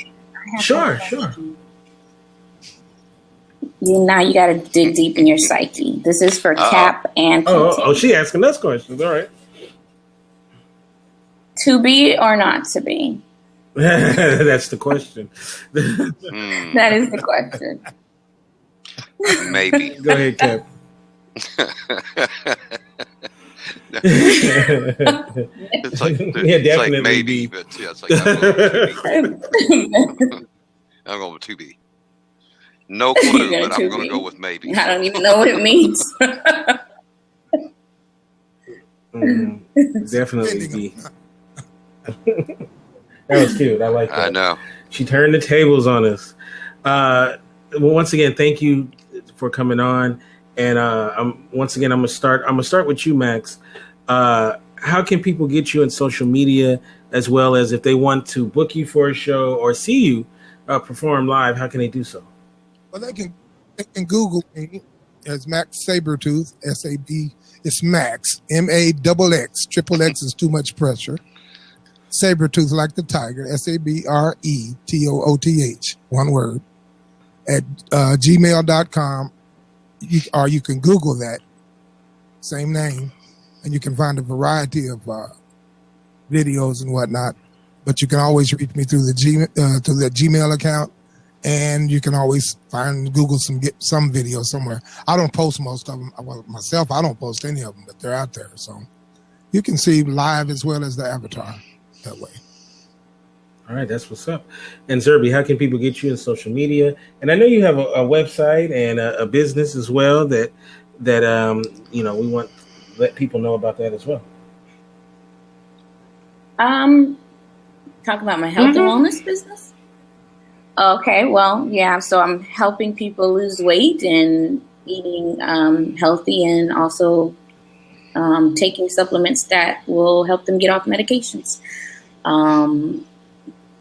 sure. Now you got to dig deep in your psyche. This is for Cap and Oh, she asking us questions. All right. To be or not to be? That's the question. That is the question. Maybe. Go ahead, Cap. It's like definitely maybe, be. but yeah, it's like I'm going with 2B. No clue, but I'm going to go with maybe. I don't even know what it means. Definitely be. That was cute. I like that. I know. She turned the tables on us. Well, once again, thank you for coming on. And I'm gonna start with you, Max. How can people get you in social media, as well as if they want to book you for a show or see you perform live? How can they do so? Well, they can Google me as Maxx Sabertooth. S-A-B. It's Max. M-A-X-X. Triple X is too much pressure. Sabertooth like the tiger. S-A-B-R-E-T-O-O-T-H. One word. At gmail.com. Or you can Google that. same name, and you can find a variety of videos and whatnot. But you can always reach me through the Gmail account, and you can always get some video somewhere. I don't post most of them. Well, myself, I don't post any of them, but they're out there. So you can see live as well as the avatar that way. All right, that's what's up. And Zerbie, how can people get you in social media? And I know you have a website and a business as well that we want to let people know about that as well. Talk about my health and wellness business. Okay, well, yeah. So I'm helping people lose weight and eating healthy, and also taking supplements that will help them get off medications.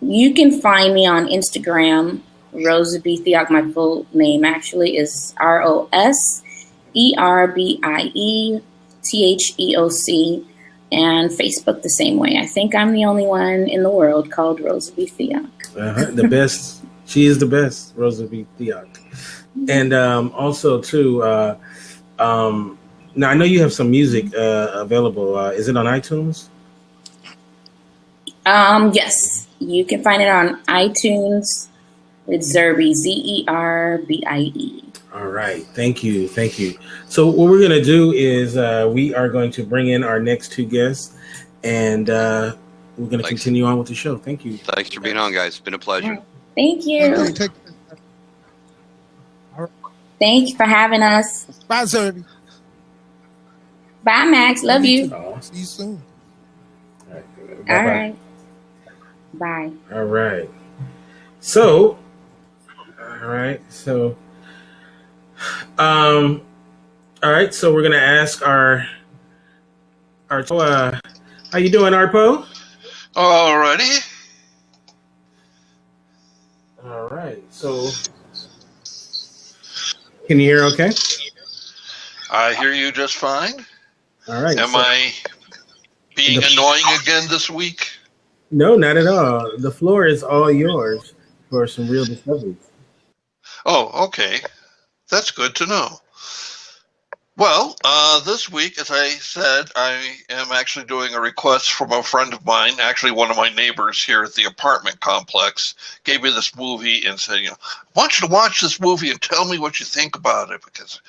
You can find me on Instagram, Roserbie-Theoc. My full name actually is RoSerbieTheoc, and Facebook the same way. I think I'm the only one in the world called Roserbie-Theoc. The best. She is the best, Roserbie-Theoc. And also, too, now I know you have some music available. Is it on iTunes? Yes. You can find it on iTunes. It's Zerbie, Zerbie. All right. Thank you. So what we're going to do is we are going to bring in our next two guests, and we're going to continue on with the show. Thank you. Thanks for being on, guys. It's been a pleasure. Thank you. Thank you for having us. Bye, Zerbie. Bye, Max. Love you. See you soon. All right. All right. Bye. All right. So, all right. So we're gonna ask our how you doing, Arpo? Alrighty. All right. So, can you hear? Okay. I hear you just fine. All right. Am I being annoying again this week? No, not at all. The floor is all yours for some real discoveries. Oh, okay. That's good to know. Well, this week, as I said, I am actually doing a request from a friend of mine, actually one of my neighbors here at the apartment complex, gave me this movie and said, I want you to watch this movie and tell me what you think about it, because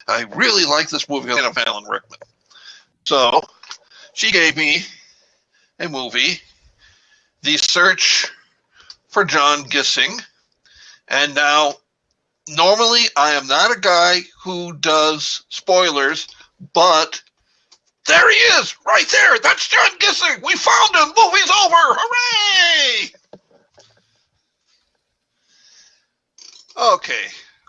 I really like this movie of Alan Rickman. So she gave me a movie, The Search for John Gissing. And now, normally I am not a guy who does spoilers, but there he is, right there. That's John Gissing. We found him. Movie's over. Hooray! Okay.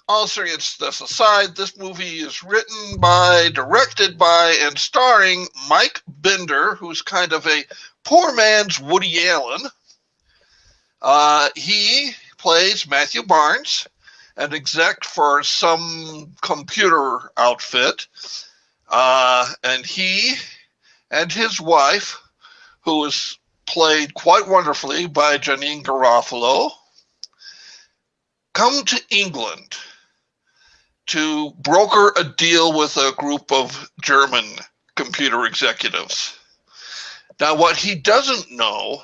All seriousness aside, this movie is written by, directed by, and starring Mike Binder, who's kind of a poor man's Woody Allen. He plays Matthew Barnes, an exec for some computer outfit. And he and his wife, who is played quite wonderfully by Janine Garofalo, come to England to broker a deal with a group of German computer executives. Now, what he doesn't know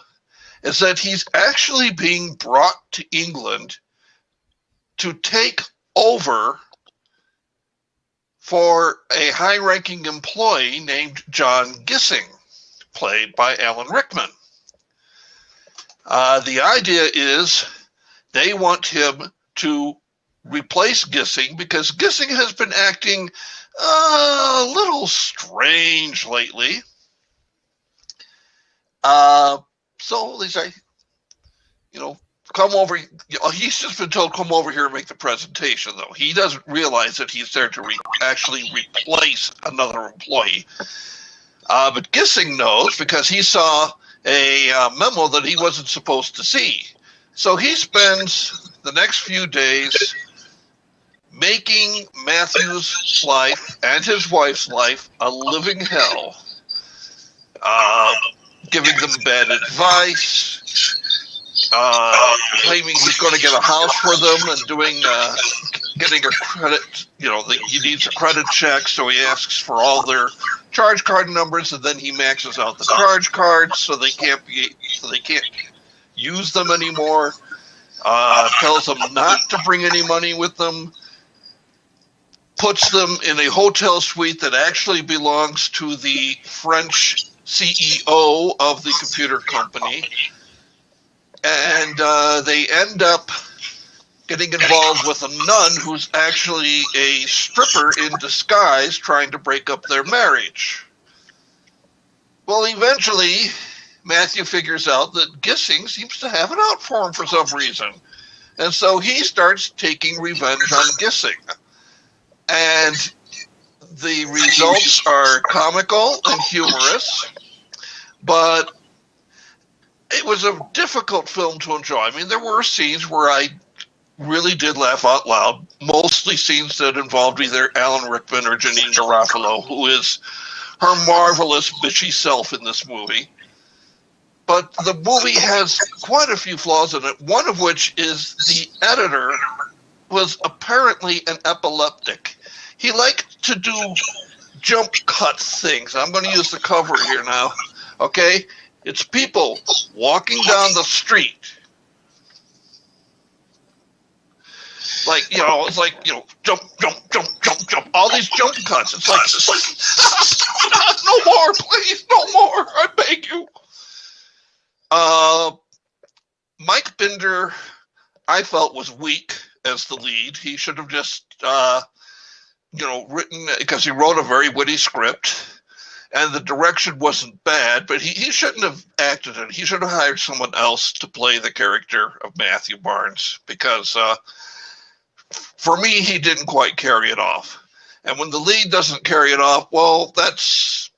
is that he's actually being brought to England to take over for a high-ranking employee named John Gissing, played by Alan Rickman. The idea is they want him to replace Gissing because Gissing has been acting a little strange lately. So they say, come over. He's just been told, come over here and make the presentation, though. He doesn't realize that he's there to actually replace another employee. But Gissing knows because he saw a memo that he wasn't supposed to see. So he spends the next few days making Matthew's life and his wife's life a living hell, giving them bad advice, claiming he's going to get a house for them, and doing getting a credit, he needs a credit check, so he asks for all their charge card numbers, and then he maxes out the charge cards so they can't use them anymore. Tells them not to bring any money with them. Puts them in a hotel suite that actually belongs to the French CEO of the computer company. And they end up getting involved with a nun who's actually a stripper in disguise trying to break up their marriage. Well, eventually, Matthew figures out that Gissing seems to have it out for him for some reason. And so he starts taking revenge on Gissing. And the results are comical and humorous, but it was a difficult film to enjoy. I mean, there were scenes where I really did laugh out loud, mostly scenes that involved either Alan Rickman or Janine Garofalo, who is her marvelous bitchy self in this movie. But the movie has quite a few flaws in it, one of which is the editor was apparently an epileptic. He liked to do jump cut things. I'm going to use the cover here now, okay? It's people walking down the street. It's like, jump, all these jump cuts. It's like, no more, please, no more, I beg you. Mike Binder, I felt, was weak as the lead. He should have just, written, because he wrote a very witty script, and the direction wasn't bad, but he shouldn't have acted it. He should have hired someone else to play the character of Matthew Barnes, because for me, he didn't quite carry it off. And when the lead doesn't carry it off, well, that's,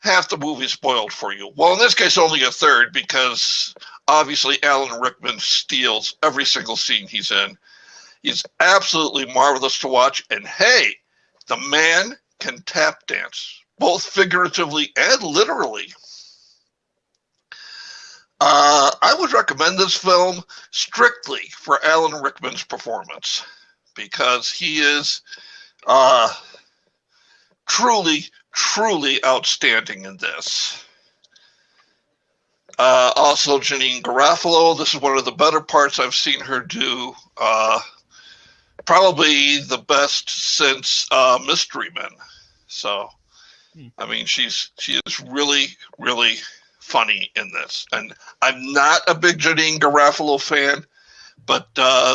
half the movie spoiled for you. Well, in this case, only a third, because obviously Alan Rickman steals every single scene he's in. He's absolutely marvelous to watch. And hey, the man can tap dance, both figuratively and literally. I would recommend this film strictly for Alan Rickman's performance, because he is truly outstanding in this. Also, Janine Garofalo, this is one of the better parts I've seen her do. Probably the best since Mystery Men. So, I mean, she is really funny in this. And I'm not a big Janine Garofalo fan, but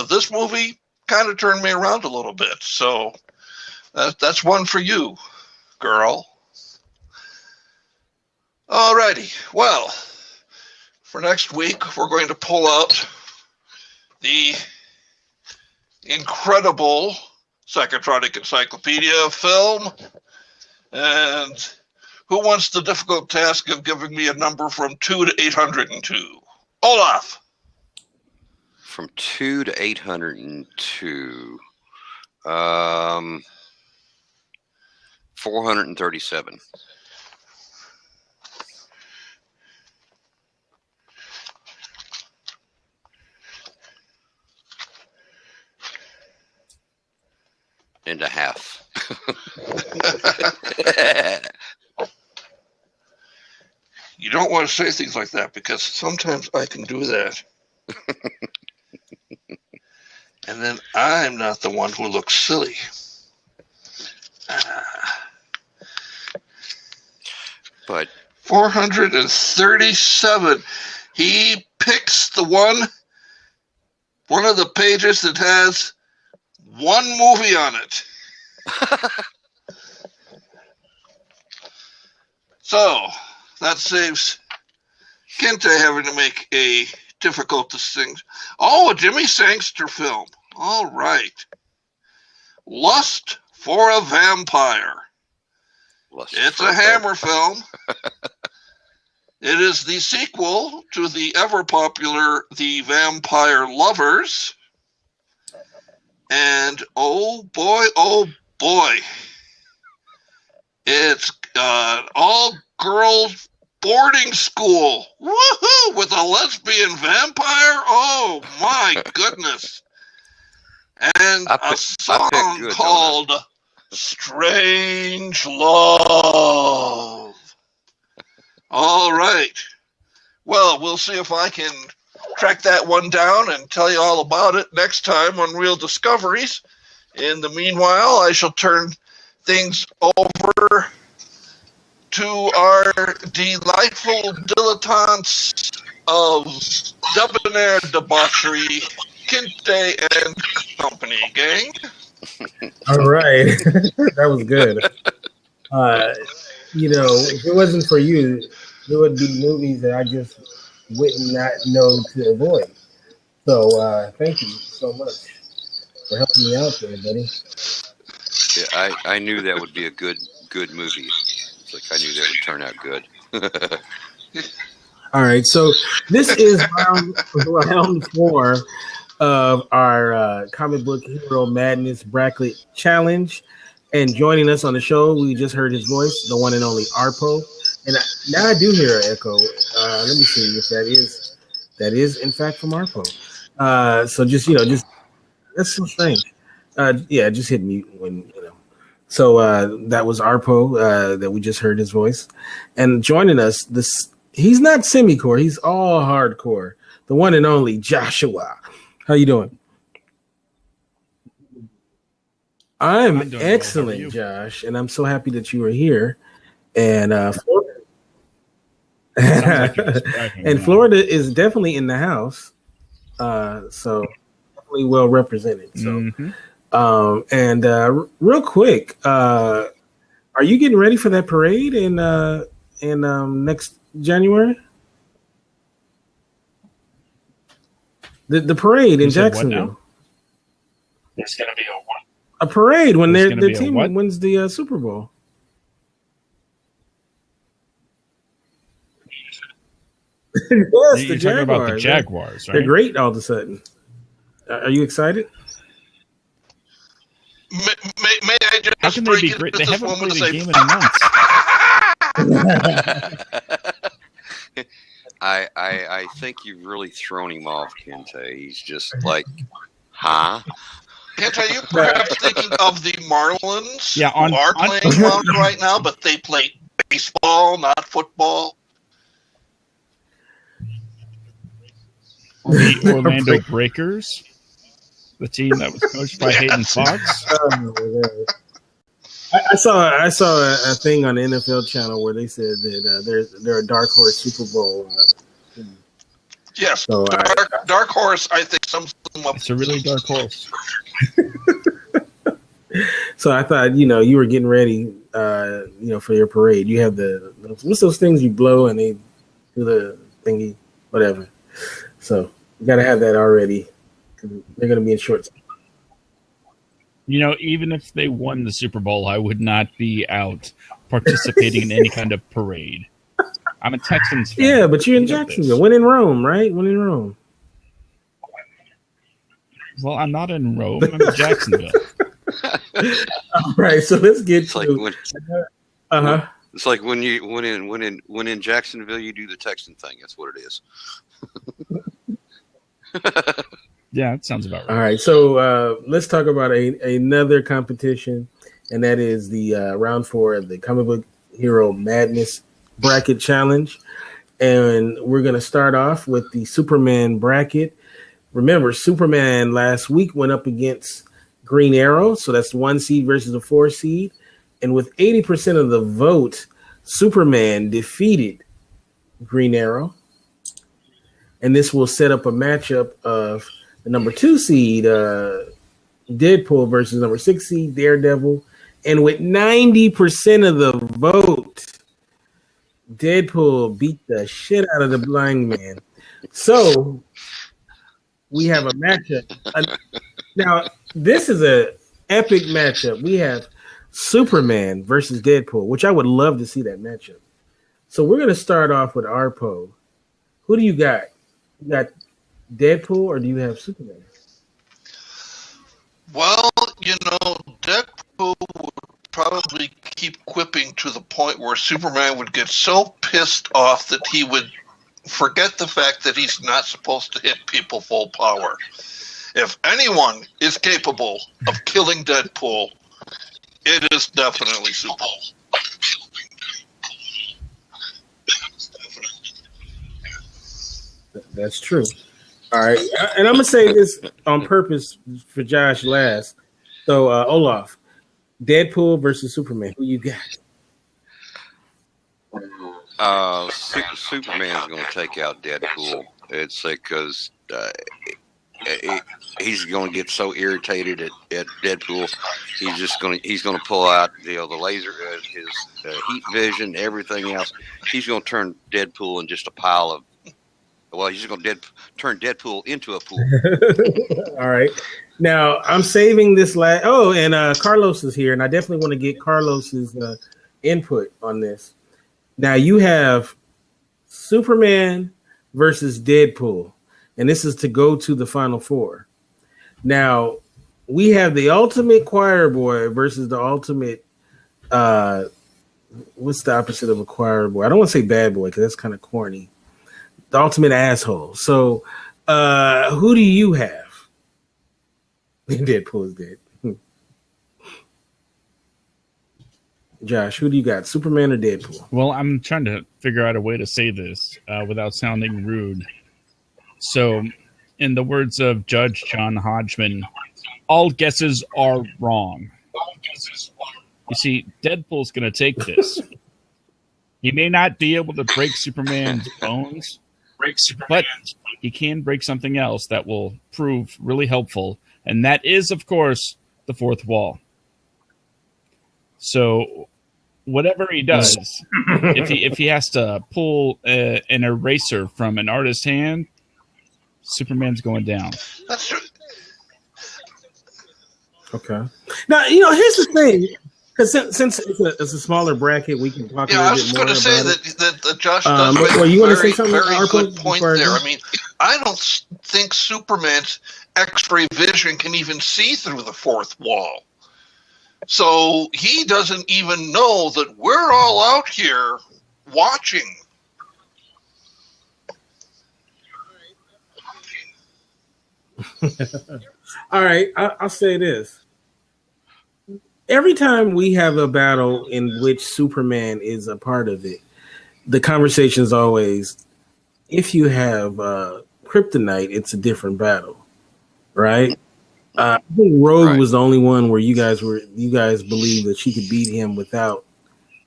this movie kind of turned me around a little bit. So that's one for you, girl. Alrighty. Well, for next week, we're going to pull out the incredible Psychotronic Encyclopedia film. And who wants the difficult task of giving me a number from 2 to 802? Olaf. From 2 to 802. 437. And a half. You don't want to say things like that, because sometimes I can do that. And then I'm not the one who looks silly. But 437. He picks the one of the pages that has one movie on it. So that saves Kenta having to make a difficult distinction. Oh, a Jimmy Sangster film. All right. Lust for a Vampire. It's a Hammer film. It is the sequel to the ever popular The Vampire Lovers. And oh boy, it's all-girls boarding school. Woohoo! With a lesbian vampire? Oh my goodness. and a song good, called Strange Love. All right. Well, we'll see if I can track that one down and tell you all about it next time on Real Discoveries. In the meanwhile, I shall turn things over to our delightful dilettantes of debonair debauchery, Kinte and Company, gang. All right. That was good. If it wasn't for you, there would be movies that I just would not know to avoid. So thank you so much for helping me out there, buddy. Yeah, I knew that would be a good movie. It's like I knew that would turn out good. All right, so this is round 4 of our comic book hero madness bracket challenge. And joining us on the show, we just heard his voice, the one and only Arpo. And now I do hear an echo. Let me see if that is in fact from Arpo. So just that's so strange. Just hit mute when So that was Arpo that we just heard his voice. And joining us, he's not semi-core, he's all hardcore. The one and only Joshua. How you doing? I'm doing excellent, well. Josh, and I'm so happy that you are here. And Florida is definitely in the house, so definitely well represented. So, real quick, are you getting ready for that parade in next January? The parade in Jacksonville. There's going to be a parade when their team wins the Super Bowl. Yes, You're talking about the Jaguars, right? They're great all of a sudden. Are you excited? May I just How can they be great? They haven't played a game in months. I think you've really thrown him off, Kente. He's just like, huh? Kent, are you perhaps thinking of the Marlins, who are playing well right now, but they play baseball, not football? The Orlando Breakers, the team that was coached by Hayden Fox. I saw a thing on the NFL channel where they said that they're a dark horse Super Bowl. Yes, so, dark horse. I think it's a really dark horse. So I thought you were getting ready, for your parade. You have what's those things you blow and they do the thingy, whatever. So you got to have that already. They're going to be in shorts. Even if they won the Super Bowl, I would not be out participating in any kind of parade. I'm a Texans fan. Yeah, but you're in Jacksonville. When in Rome, right? When in Rome. Well, I'm not in Rome. I'm in Jacksonville. All right, so let's get to It's like when in Jacksonville you do the Texan thing. That's what it is. Yeah, that sounds about right. All right, so let's talk about another competition, and that is the round 4 of the Comic Book Hero Madness Bracket Challenge. And we're going to start off with the Superman bracket. Remember, Superman last week went up against Green Arrow, so that's 1 seed versus a 4 seed. And with 80% of the vote, Superman defeated Green Arrow. And this will set up a matchup of the number 2 seed, Deadpool, versus number 6 seed, Daredevil. And with 90% of the vote, Deadpool beat the shit out of the blind man. So we have a matchup. Now, this is an epic matchup. We have Superman versus Deadpool, which I would love to see that matchup. So we're going to start off with Arpo. Who do you got? You got Deadpool, or do you have Superman? Well, Deadpool would probably keep quipping to the point where Superman would get so pissed off that he would forget the fact that he's not supposed to hit people full power. if anyone is capable of killing Deadpool, it is definitely Superman. That's true. All right, and I'm gonna say this on purpose for Josh last. So Olaf, Deadpool versus Superman. Who you got? Superman's going to take out Deadpool. It's because he's going to get so irritated at Deadpool. He's going to pull out the laser, his heat vision, everything else. He's going to turn Deadpool in just a pile of. Well, he's going to turn Deadpool into a pool. All right. Now I'm saving this last. Oh, and Carlos is here, and I definitely want to get Carlos's input on this. Now you have Superman versus Deadpool, and this is to go to the Final Four. Now we have the ultimate choir boy versus the ultimate. What's the opposite of a choir boy? I don't want to say bad boy because that's kind of corny. The ultimate asshole. So, who do you have? Deadpool is dead. Josh, who do you got? Superman or Deadpool? Well, I'm trying to figure out a way to say this without sounding rude. So, in the words of Judge John Hodgman, all guesses are wrong. You see, Deadpool's going to take this. He may not be able to break Superman's bones, but he can break something else that will prove really helpful, and that is, of course, the fourth wall. So, whatever he does, if he has to pull an eraser from an artist's hand, Superman's going down. That's true. Okay. Now, here's the thing. Because since it's a smaller bracket, we can talk a little bit more about it. I was going to say that Josh does make you want to say a something, very good point there. I mean, I don't think Superman's X-ray vision can even see through the fourth wall. So he doesn't even know that we're all out here watching. All right, I'll say this. Every time we have a battle in which Superman is a part of it, the conversation is always, if you have kryptonite, it's a different battle, right? I think Rogue was the only one where you guys believed that she could beat him without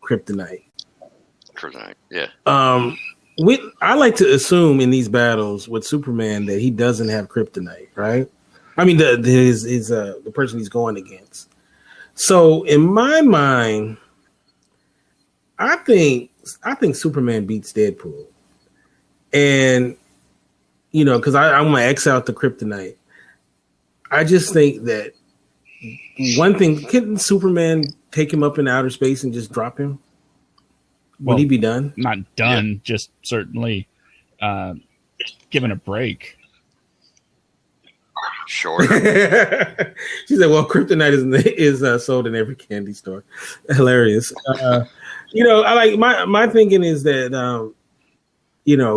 kryptonite. Kryptonite, yeah. I like to assume in these battles with Superman that he doesn't have kryptonite, right? I mean, the person he's going against. So in my mind, I think Superman beats Deadpool, and because I'm gonna X out the kryptonite. I just think that one thing, couldn't Superman take him up in outer space and just drop him? Would he be done? Not done, just certainly given a break. Sure. She said, "Well, kryptonite is sold in every candy store." Hilarious. I like my thinking is that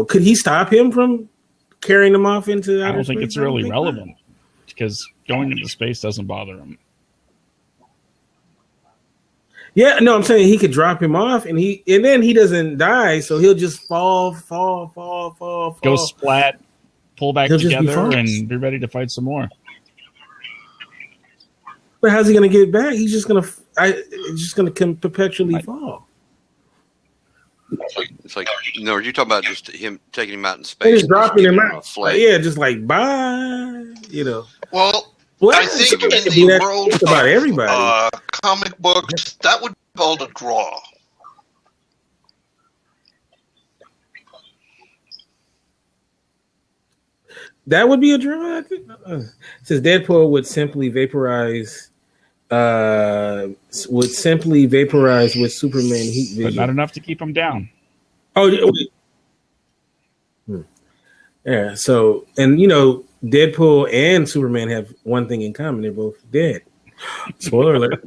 could he stop him from carrying him off into outer space? I don't think it's really relevant because going into space doesn't bother him. Yeah, no, I'm saying he could drop him off, and then he doesn't die, so he'll just fall. Go splat. Pull back together and be ready to fight some more. But how's he going to get back? He's just going to perpetually fall. It's like are you talking about just him taking him out in space? Just dropping him out. Just like bye. Well, I think in the world of about everybody. Comic books, that would be called a draw. That would be a draw, I think. Says Deadpool would simply vaporize with Superman heat vision. But not enough to keep him down. Oh, yeah. So, and Deadpool and Superman have one thing in common: they're both dead. Spoiler alert.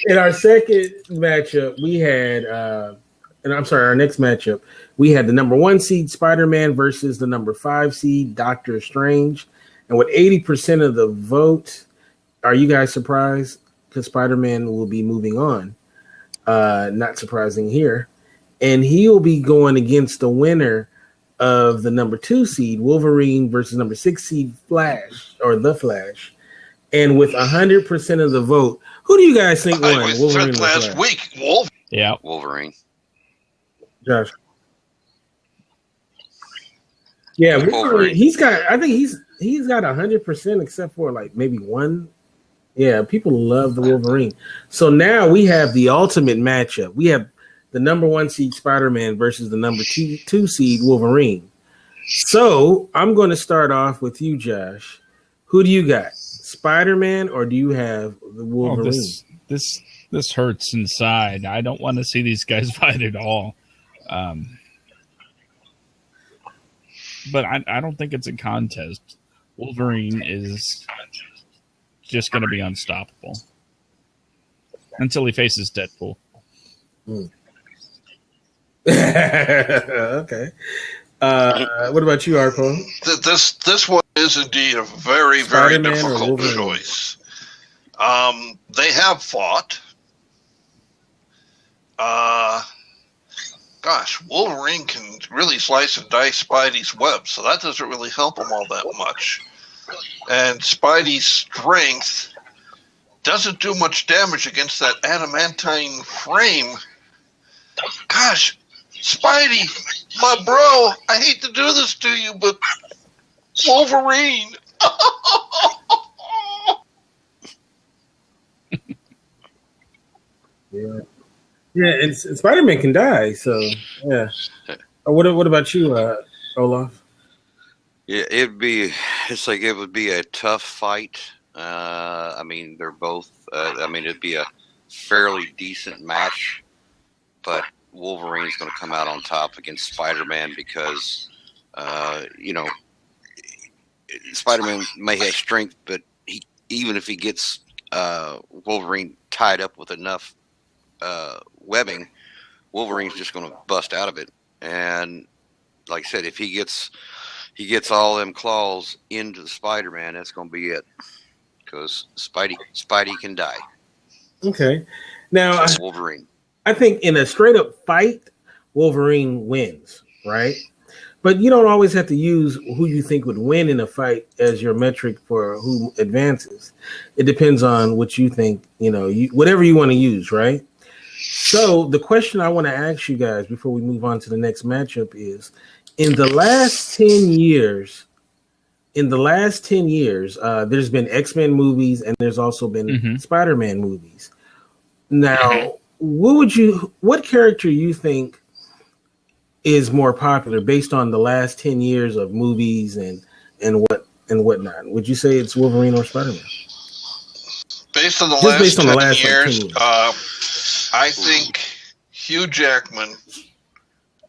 In our second matchup, we had and I'm sorry, our next matchup, we had the number 1 seed Spider-Man versus the number 5 seed Doctor Strange. And with 80% of the vote, are you guys surprised? Because Spider-Man will be moving on. Not surprising here. And he'll be going against the winner of the number 2 seed Wolverine versus number 6 seed Flash, or the Flash. And with 100% of the vote, who do you guys think won? I Wolverine said last week, Wolverine. Yeah, Wolverine. Josh. Yeah, Wolverine. He's got. I think he's got 100% except for like maybe one. Yeah, people love the Wolverine. So now we have the ultimate matchup. We have the number 1 seed Spider-Man versus the number 2 seed Wolverine. So I'm going to start off with you, Josh. Who do you got? Spider-Man, or do you have the Wolverine? This hurts inside. I don't want to see these guys fight at all. But I don't think it's a contest. Wolverine is just going to be unstoppable until he faces Deadpool. Okay. What about you, Arpo? This one is indeed a very, very difficult choice. They have fought. Gosh, Wolverine can really slice and dice Spidey's web, so that doesn't really help him all that much. And Spidey's strength doesn't do much damage against that adamantine frame. Gosh, Spidey, my bro, I hate to do this to you, but Wolverine. Yeah. Yeah, and Spider-Man can die, so yeah. What about you, Olaf? Yeah, it would be a tough fight. I mean, they're both. It'd be a fairly decent match, but Wolverine's going to come out on top against Spider-Man because, Spider-Man may have strength, but even if he gets Wolverine tied up with enough webbing, Wolverine's just going to bust out of it. And like I said, if he gets all them claws into the Spider-Man, that's going to be it. Because Spidey can die. Okay. Now, Wolverine. I think in a straight up fight, Wolverine wins, right? But you don't always have to use who you think would win in a fight as your metric for who advances. It depends on what you think, whatever you want to use, right? So the question I want to ask you guys before we move on to the next matchup is, in the last 10 years, there's been X-Men movies and there's also been Spider-Man movies. Now, what character you think is more popular based on the last 10 years of movies and whatnot? Would you say it's Wolverine or Spider-Man? Based on the last 10 years, I think Hugh Jackman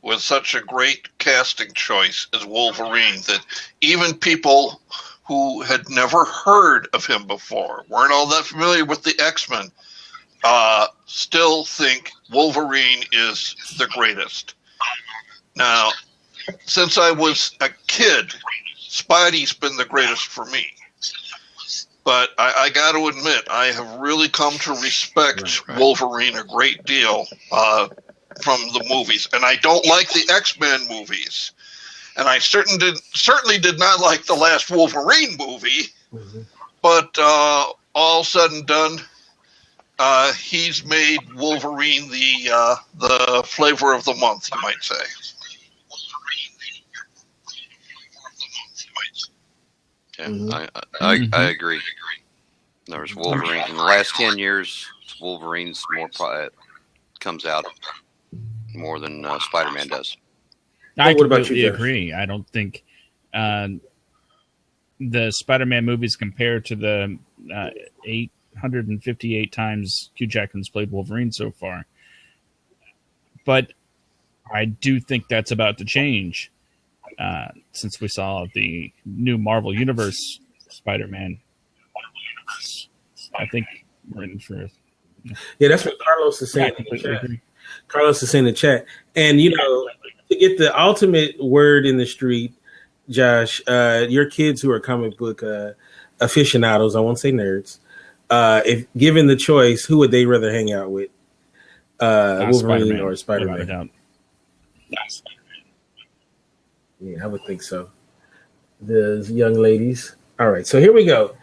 was such a great casting choice as Wolverine that even people who had never heard of him before, weren't all that familiar with the X-Men, still think Wolverine is the greatest. Now, since I was a kid, Spidey's been the greatest for me. But I got to admit, I have really come to respect Wolverine a great deal from the movies. And I don't like the X-Men movies. And I certainly did not like the last Wolverine movie. Mm-hmm. But all said and done, he's made Wolverine the flavor of the month, you might say. Yeah, I agree. There's Wolverine in the last 10 years. Wolverine's comes out more than Spider-Man does. I completely agree. I don't think the Spider-Man movies compared to the 858 times Hugh Jackman's played Wolverine so far. But I do think that's about to change. Since we saw the new Marvel Universe Spider-Man, I think we're in for. Yeah, that's what Carlos is saying. Carlos is in the chat. And, you know, to get the ultimate word in the street, Josh, your kids who are comic book aficionados, I won't say nerds, if given the choice, who would they rather hang out with? Wolverine Spider-Man, or Spider-Man? Without a doubt. Yeah, I would think so. The young ladies. All right, so here we go.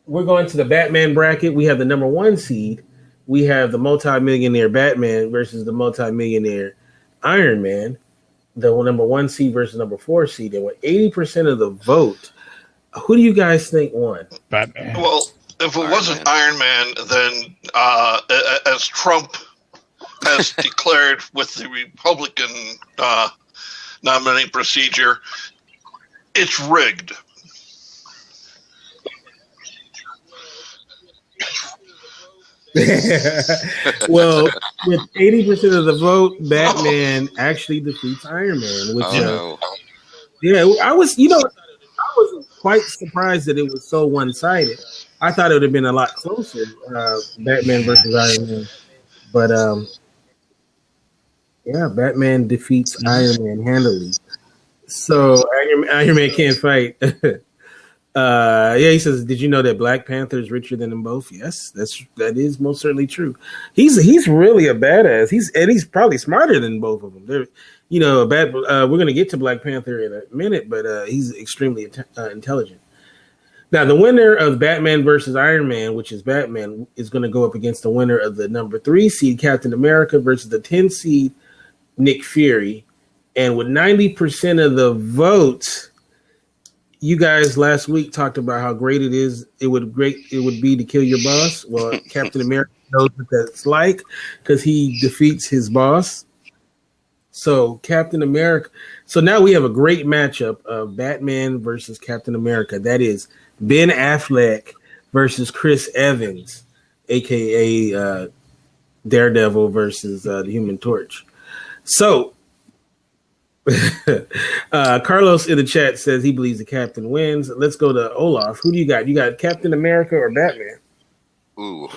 We're going to the Batman bracket. We have the number 1 seed. We have the multi-millionaire Batman versus the multi-millionaire Iron Man. The number 1 seed versus number 4 seed. And with 80% of the vote, who do you guys think won? Batman. Well, if it wasn't Iron Man, then as Trump has declared with the Republican nominating procedure, it's rigged. Well, with 80% of the vote, Batman actually defeats Iron Man. Which, I was quite surprised that it was so one-sided. I thought it would have been a lot closer, Batman versus Iron Man. But Batman defeats Iron Man handily. So Iron Man can't fight. He says, "Did you know that Black Panther is richer than them both?" Yes, that is most certainly true. He's really a badass. He's probably smarter than both of them. They're, we're going to get to Black Panther in a minute, but he's extremely intelligent. Now, the winner of Batman versus Iron Man, which is Batman, is going to go up against the winner of the number 3 seed Captain America versus the 10 seed Nick Fury, and with 90% of the votes. You guys last week talked about how great it would be to kill your boss. Well, Captain America knows what that's like because he defeats his boss. So Captain America. So now we have a great matchup of Batman versus Captain America. That is Ben Affleck versus Chris Evans, aka Daredevil versus the Human Torch. So. Carlos in the chat says he believes the captain wins. Let's go to Olaf. Who do you got? You got Captain America or Batman? Ooh,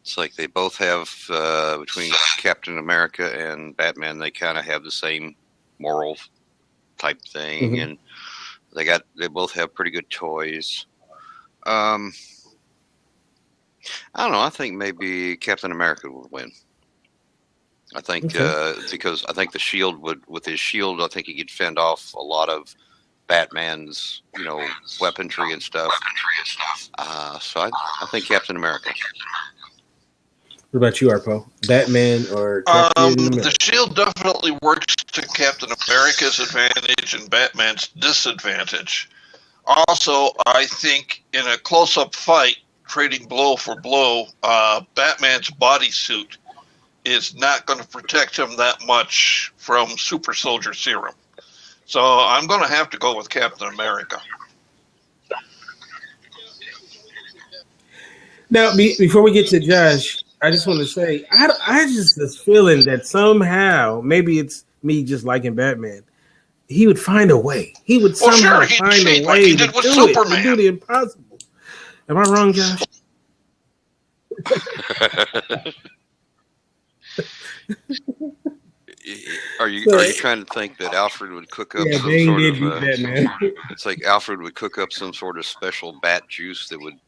it's like they both have between Captain America and Batman. They kind of have the same moral type thing, and they both have pretty good toys. I don't know. I think maybe Captain America would win. I think because I think the Shield with his shield, I think he could fend off a lot of Batman's, weaponry and stuff. So I think Captain America. What about you, Arpo? Batman or Captain America? The shield definitely works to Captain America's advantage and Batman's disadvantage. Also, I think in a close-up fight, trading blow for blow, Batman's bodysuit is not going to protect him that much from super soldier serum. So I'm going to have to go with Captain America. Now, before we get to Josh, I just want to say, I just was feeling that somehow, maybe it's me just liking Batman, he would find a way. He would somehow find a way like he did with Superman. To do the impossible. Am I wrong, Josh? Are you trying to think that Alfred would cook up some sort of? It's like Alfred would cook up some sort of special bat juice that would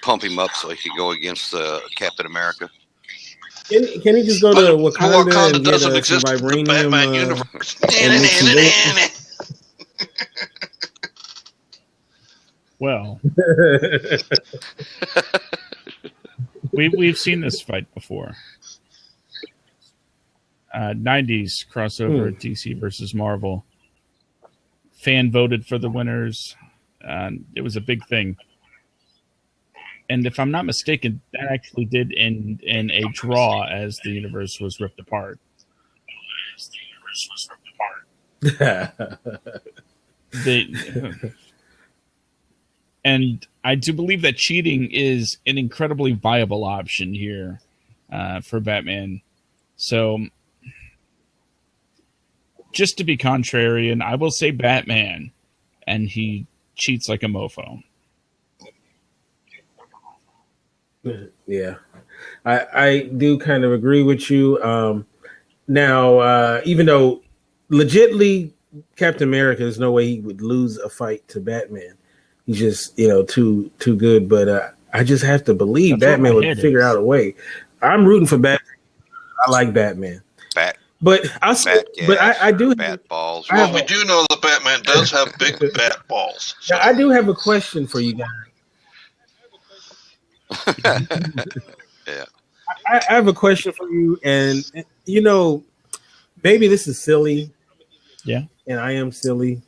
pump him up so he could go against Captain America. Can he just go to Wakanda and get some vibranium? Batman universe. Well, we've seen this fight before. 90s crossover DC versus Marvel. Fan voted for the winners. It was a big thing. And if I'm not mistaken, that actually did end in a draw as the universe was ripped apart. And I do believe that cheating is an incredibly viable option here for Batman. So, just to be contrarian, I will say Batman, and he cheats like a mofo. Yeah, I do kind of agree with you. Now, even though legitly Captain America, there's no way he would lose a fight to Batman. He's just too good. But I just have to believe That's Batman would figure out a way. I'm rooting for Batman. I like Batman. But I do bat balls. Well, we do know that Batman does have big bat balls. So. Now, I do have a question for you guys. Yeah. I have a question for you, and maybe this is silly. Yeah. And I am silly,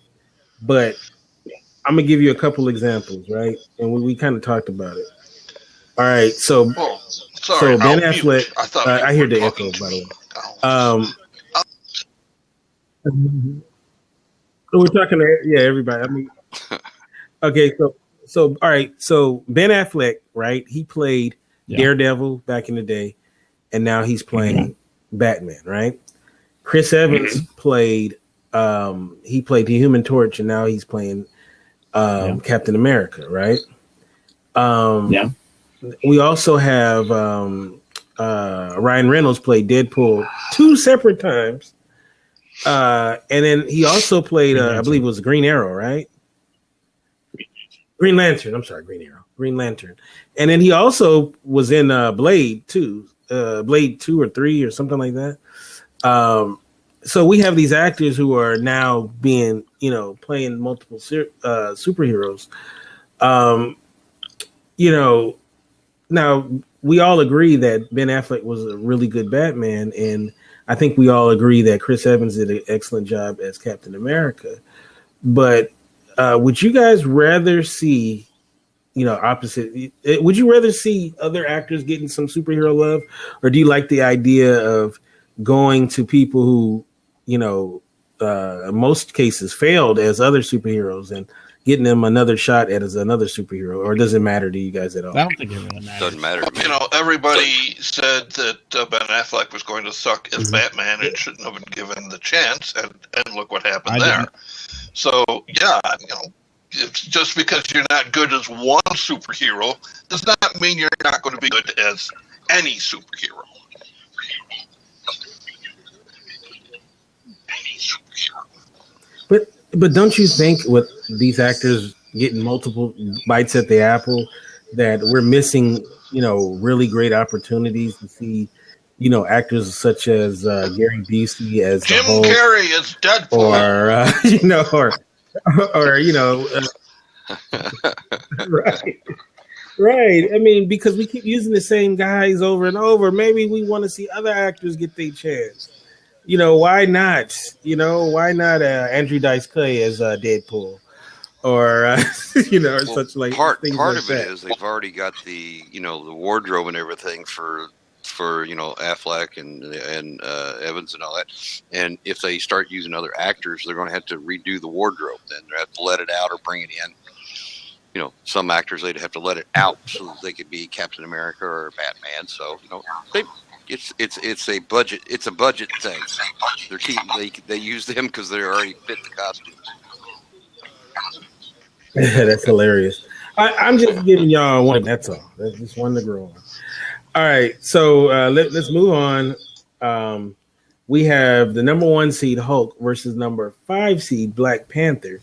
but I'm gonna give you a couple examples, right? And we kind of talked about it. All right, so sorry, so Ben Affleck. I hear the echo, by the way. We're talking to everybody. I mean, okay, so all right, so Ben Affleck, right? He played Daredevil back in the day, and now he's playing Batman, right? Chris Evans played the Human Torch, and now he's playing Captain America, right? We also have Ryan Reynolds played Deadpool 2 separate times. And then he also played, I believe it was Green Arrow, right? Green Lantern. I'm sorry, Green Arrow. Green Lantern. And then he also was in Blade 2, Blade 2 or 3 or something like that. So we have these actors who are now being, playing multiple superheroes. Now we all agree that Ben Affleck was a really good Batman, and I think we all agree that Chris Evans did an excellent job as Captain America. But would you guys rather see, opposite? Would you rather see other actors getting some superhero love, or do you like the idea of going to people who, in most cases failed as other superheroes and getting them another shot at as another superhero? Or does it matter to you guys at all? I don't think it really matters. Doesn't matter. Everybody said that Ben Affleck was going to suck as Batman and shouldn't have been given the chance, and look what happened there. So, it's just because you're not good as one superhero does not mean you're not going to be good as any superhero. But don't you think with these actors getting multiple bites at the apple that we're missing, really great opportunities to see, actors such as Gary Busey as Jim the Hulk, Carrey as Deadpool, right. I mean, because we keep using the same guys over and over, maybe we want to see other actors get their chance. Why not? Why not Andrew Dice Clay as Deadpool, or or such like part things part like of that. it is they've already got the the wardrobe and everything for Affleck and Evans and all that. And if they start using other actors, they're going to have to redo the wardrobe. Then they have to let it out or bring it in. Some actors they'd have to let it out so that they could be Captain America or Batman. So it's a budget. It's a budget thing. They use them because they already fit the costumes. That's hilarious. I'm just giving y'all one. That's all. That's just one to grow on. All right, so let's move on. We have the number 1 seed Hulk versus number 5 seed Black Panther,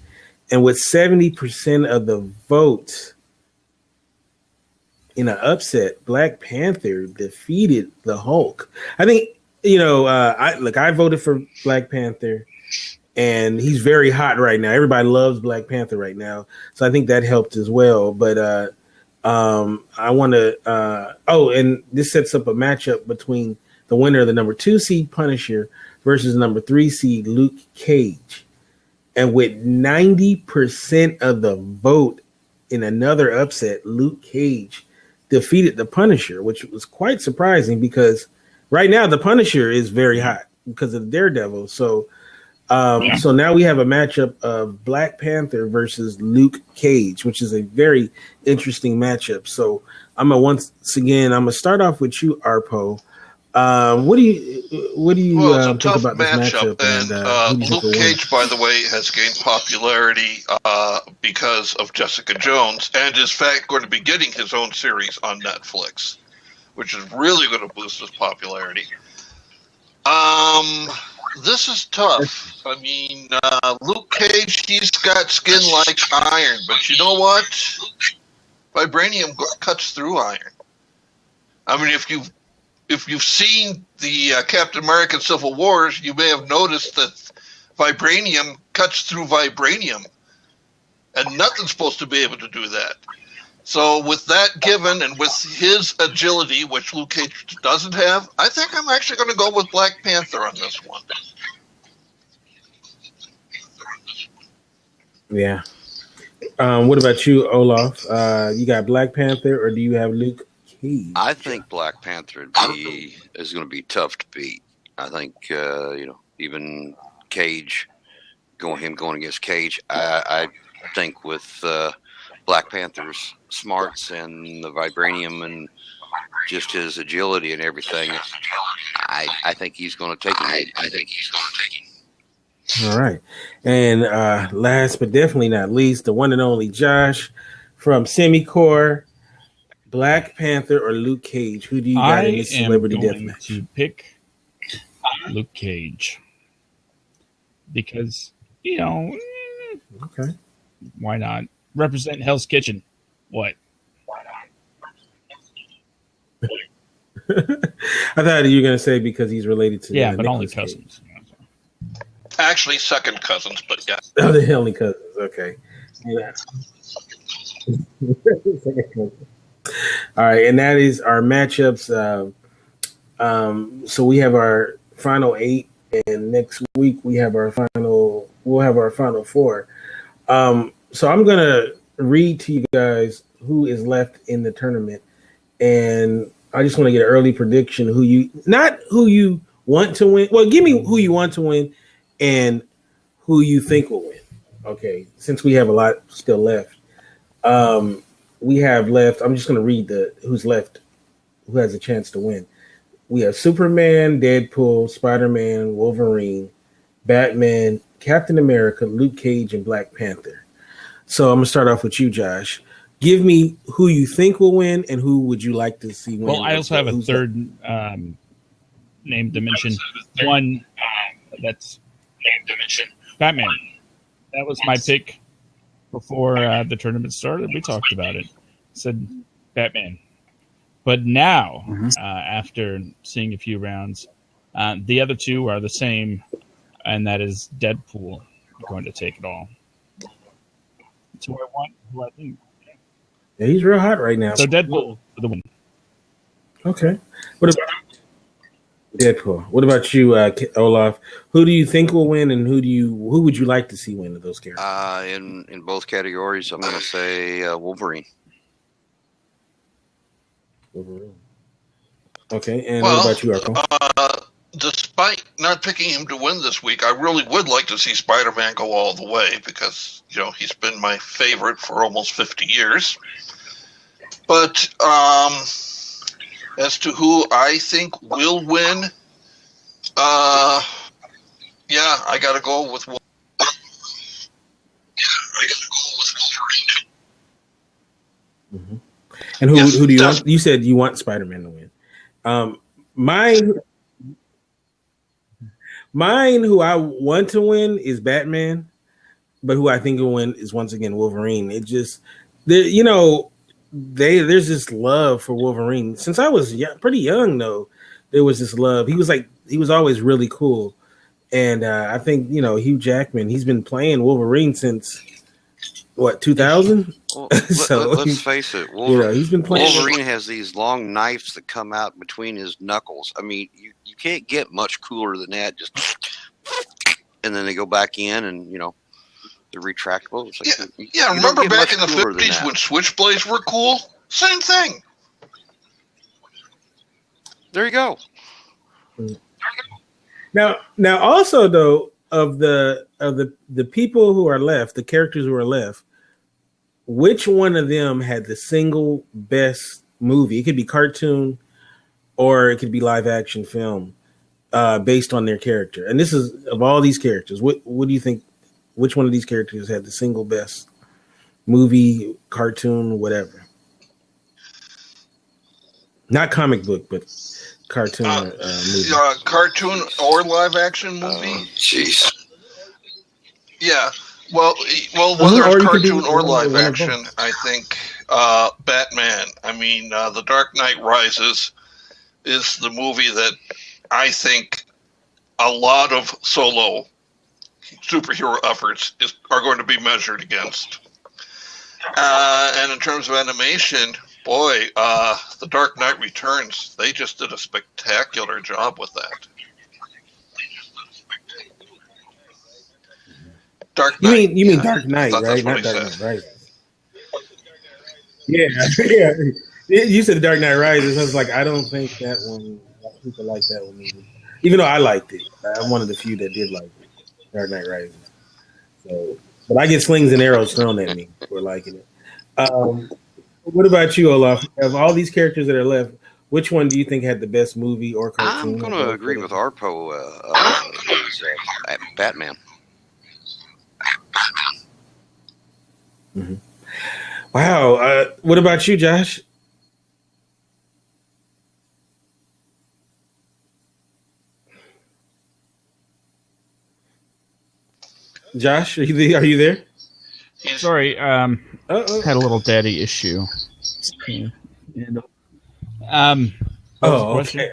and with 70% of the votes in an upset, Black Panther defeated the Hulk. I think I voted for Black Panther, and he's very hot right now. Everybody loves Black Panther right now, so I think that helped as well. But I want to. And this sets up a matchup between the winner of the number 2 seed Punisher versus number 3 seed Luke Cage, and with 90% of the vote in another upset, Luke Cage defeated the Punisher, which was quite surprising because right now the Punisher is very hot because of Daredevil. So now we have a matchup of Black Panther versus Luke Cage, which is a very interesting matchup. So I'm gonna start off with you, Arpo. What do you Well, it's a think tough about this matchup, matchup? and Who do you think will Luke win? Cage, by the way, has gained popularity because of Jessica Jones, and is in fact going to be getting his own series on Netflix, which is really going to boost his popularity. This is tough. I mean, Luke Cage, he's got skin like iron, but you know what? Vibranium cuts through iron. I mean, if you've seen the Captain America Civil Wars, you may have noticed that vibranium cuts through vibranium, and nothing's supposed to be able to do that. So with that given, and with his agility, which Luke Cage doesn't have, I think I'm actually going to go with Black Panther on this one. Yeah. What about you, Olaf? You got Black Panther, or do you have Luke Cage? I think Black Panther is going to be tough to beat. I think even Cage, going against Cage, I think with Black Panther's smarts and the vibranium and just his agility and everything, I think he's going to take it. All right. And last but definitely not least, the one and only Josh from Semicore, Black Panther or Luke Cage? Who do you got in this celebrity deathmatch? I am going to pick Luke Cage because, okay, why not? Represent Hell's Kitchen. What? I thought you were going to say because he's related to but only cousins. Actually, second cousins, but yeah. Oh, the only cousins. Okay. Yeah. All right, and that is our matchups. So we have our final 8, and next week we'll have our final 4. So I'm gonna read to you guys who is left in the tournament, and I just want to get an early prediction not who you want to win. Well, give me who you want to win and who you think will win. Okay, since we have a lot still left. We have left, I'm just going to read who's left, who has a chance to win. We have Superman, Deadpool, Spider-Man, Wolverine, Batman, Captain America, Luke Cage, and Black Panther. So I'm going to start off with you, Josh. Give me who you think will win and who would you like to see win. Well, I also have a third name dimension. One that's name dimension. Batman. That was my pick before the tournament started. We talked about it. Said Batman. But now, after seeing a few rounds, the other two are the same, and that is Deadpool going to take it all. That's who I want, who I think. Yeah, he's real hot right now. So Deadpool for the win. Okay. What about Deadpool? What about you, Olaf? Who do you think will win, and who would you like to see win of those characters? In both categories, I'm going to say Wolverine. Okay, and what about you, Arco? Despite not picking him to win this week, I really would like to see Spider-Man go all the way because, he's been my favorite for almost 50 years. But as to who I think will win, I got to go with Wolverine. Mm-hmm. And who do you want? You said you want Spider-Man to win. Mine, who I want to win is Batman, but who I think will win is once again Wolverine. It just, there's this love for Wolverine since I was pretty young. Though there was this love. He was always really cool, and I think Hugh Jackman. He's been playing Wolverine since. What, 2000? Well, let's face it. He's been playing. Wolverine has these long knives that come out between his knuckles. I mean, you can't get much cooler than that. Just and then they go back in, and they're retractable. It's like, remember back in the 50s when switchblades were cool? Same thing. There you go. Now, also though, of the people who are left, the characters who are left, which one of them had the single best movie? It could be cartoon, or it could be live action film based on their character. And this is of all these characters. What do you think? Which one of these characters had the single best movie, cartoon, whatever? Not comic book, but cartoon movie. Cartoon or live action movie? Jeez. Yeah. Well, whether Or it's you could do cartoon or one live of both. action, I think Batman. I mean, The Dark Knight Rises is the movie that I think a lot of solo superhero efforts are going to be measured against. And in terms of animation, boy, The Dark Knight Returns, they just did a spectacular job with that. Dark Knight. You mean Dark Knight, right? Not Dark Knight Rises. Yeah, yeah. You said Dark Knight Rises. I was like, I don't think that one. People like that one either. Even though I liked it, I'm one of the few that did like it. Dark Knight Rises. So, but I get slings and arrows thrown at me for liking it. What about you, Olaf? Of all these characters that are left, which one do you think had the best movie or cartoon? I'm going to agree with Arpo. Batman. Mm-hmm. Wow. What about you, Josh? Josh, are you there? Sorry, had a little daddy issue. Okay. Okay.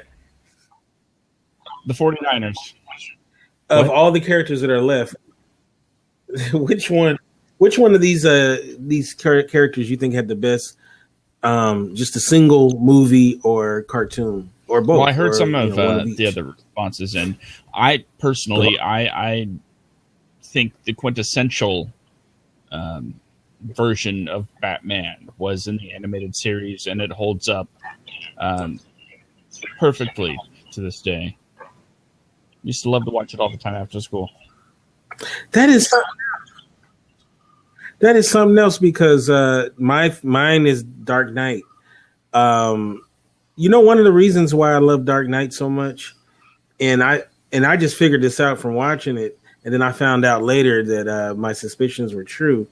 The 49ers. Of all the characters that are left, which one of these characters you think had the best just a single movie or cartoon or both? Well, I heard some of the other responses, and I personally I think the quintessential version of Batman was in the animated series, and it holds up perfectly to this day. Used to love to watch it all the time after school. That is something else because mine is Dark Knight. One of the reasons why I love Dark Knight so much, and I just figured this out from watching it, and then I found out later that my suspicions were true,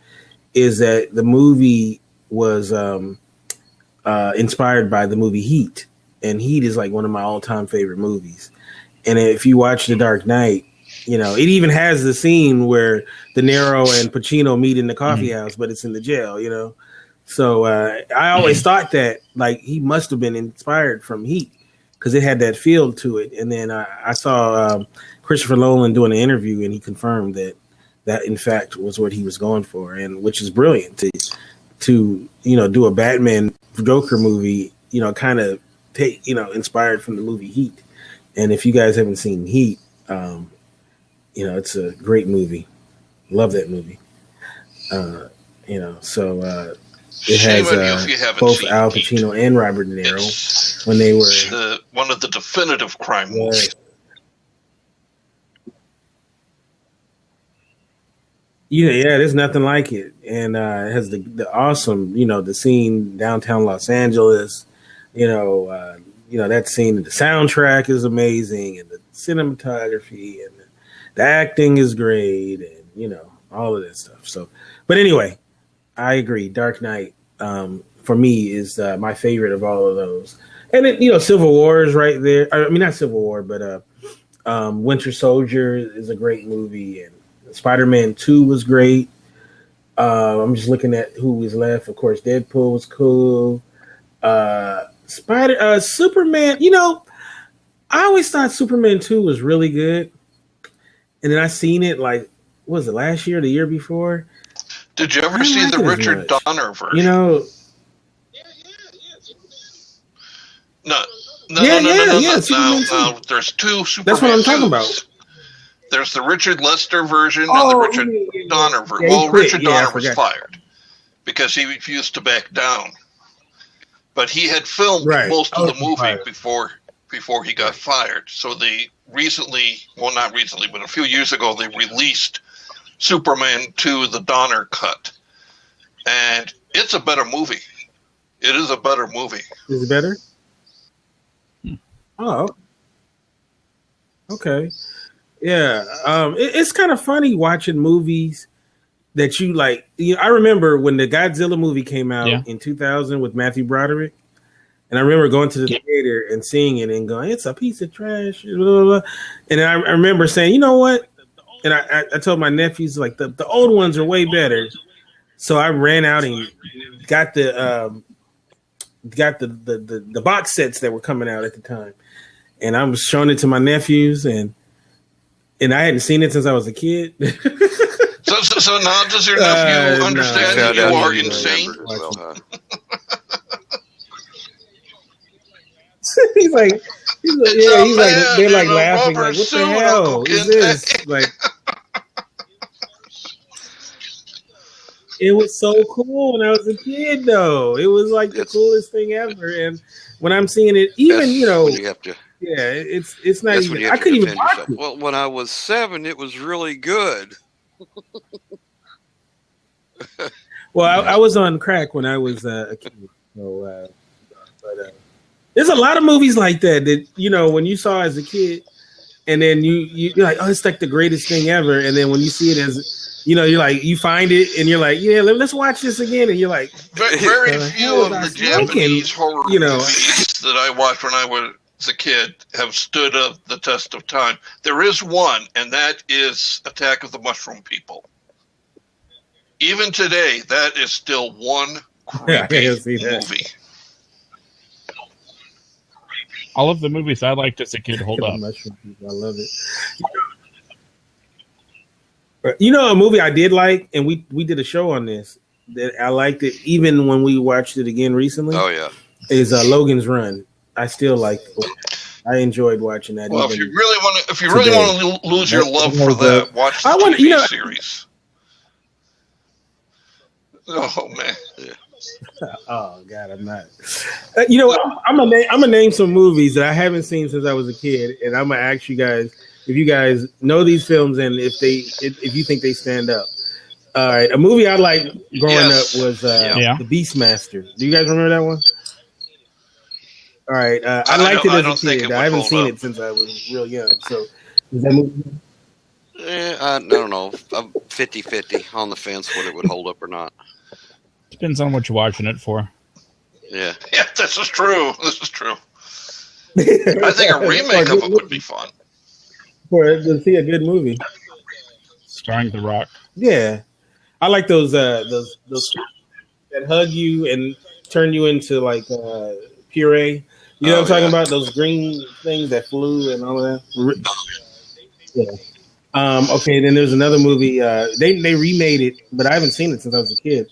is that the movie was inspired by the movie Heat, and Heat is like one of my all-time favorite movies. And if you watch The Dark Knight, it even has the scene where De Niro and Pacino meet in the coffee house, but it's in the jail, So I always thought that like he must have been inspired from Heat because it had that feel to it. And then I saw Christopher Nolan doing an interview, and he confirmed that in fact was what he was going for, and which is brilliant to do a Batman Joker movie, kind of take inspired from the movie Heat. And if you guys haven't seen Heat, it's a great movie. Love that movie. It has both Al Pacino and Robert De Niro when they were one of the definitive crime movies. Yeah, there's nothing like it, and it has the awesome, the scene downtown Los Angeles, that scene. The soundtrack is amazing, and the cinematography and the acting is great, and all of that stuff. So, but anyway, I agree. Dark Knight for me is my favorite of all of those, and Civil War is right there. I mean, not Civil War, but Winter Soldier is a great movie, and Spider-Man 2 was great. I'm just looking at who was left. Of course, Deadpool was cool. Superman, I always thought Superman 2 was really good. And then I seen it was it last year or the year before? Did you ever see the Richard Donner version? No. No. There's two Superman. That's what I'm talking about. There's the Richard Lester version and the Richard Donner version. Richard Donner was fired because he refused to back down. But he had filmed most of the movie before he got fired. So they not recently, but a few years ago, they released Superman 2, the Donner cut. And it's a better movie. It is a better movie. Is it better? Oh, okay. Yeah. It's kind of funny watching movies that you like. I remember when the Godzilla movie came out in 2000 with Matthew Broderick. And I remember going to the theater and seeing it and going, it's a piece of trash. Blah, blah, blah. And I remember saying, you know what? And I told my nephews, like, the old ones are way better. So I ran out and got the box sets that were coming out at the time. And I was showing it to my nephews, and I hadn't seen it since I was a kid. So now does your nephew understand that you are insane? He's like, they're like laughing, like, what the hell is this? Like, it was so cool when I was a kid, though. It was like the coolest thing ever. And when I'm seeing it, even you have to, it's not even. I couldn't even watch it. Well, when I was 7, it was really good. Well, I was on crack when I was a kid, so but. There's a lot of movies like that when you saw as a kid, and then you're like, oh, it's like the greatest thing ever. And then when you see it as, you're like, you find it and you're like, yeah, let's watch this again. And you're like, very few of the Japanese horror movies that I watched when I was a kid have stood up the test of time. There is one, and that is Attack of the Mushroom People. Even today, that is still one creepy movie. All of the movies I liked as a kid hold up. I love it. A movie I did like, and we did a show on this, that I liked it even when we watched it again recently. Oh, yeah. Is Logan's Run. I still like it. I enjoyed watching that. Well, if you really want to lose your love for that, watch the TV series. Oh, man. Yeah. Oh God, I'm not. I'm gonna name some movies that I haven't seen since I was a kid, and I'm gonna ask you guys if you guys know these films and if you think they stand up. All right, a movie I liked growing up was The Beastmaster. Do you guys remember that one? All right, I liked it as a kid. I haven't seen it since I was real young. So, is that movie? I don't know. I'm 50-50 on the fence whether it would hold up or not. Depends on what you're watching it for. Yeah, this is true. I think a remake of it would be fun. To see a good movie. Starring The Rock. Yeah. I like those that hug you and turn you into like puree. You know what I'm talking about? Those green things that flew and all of that. Yeah. Okay, then there's another movie. They remade it, but I haven't seen it since I was a kid.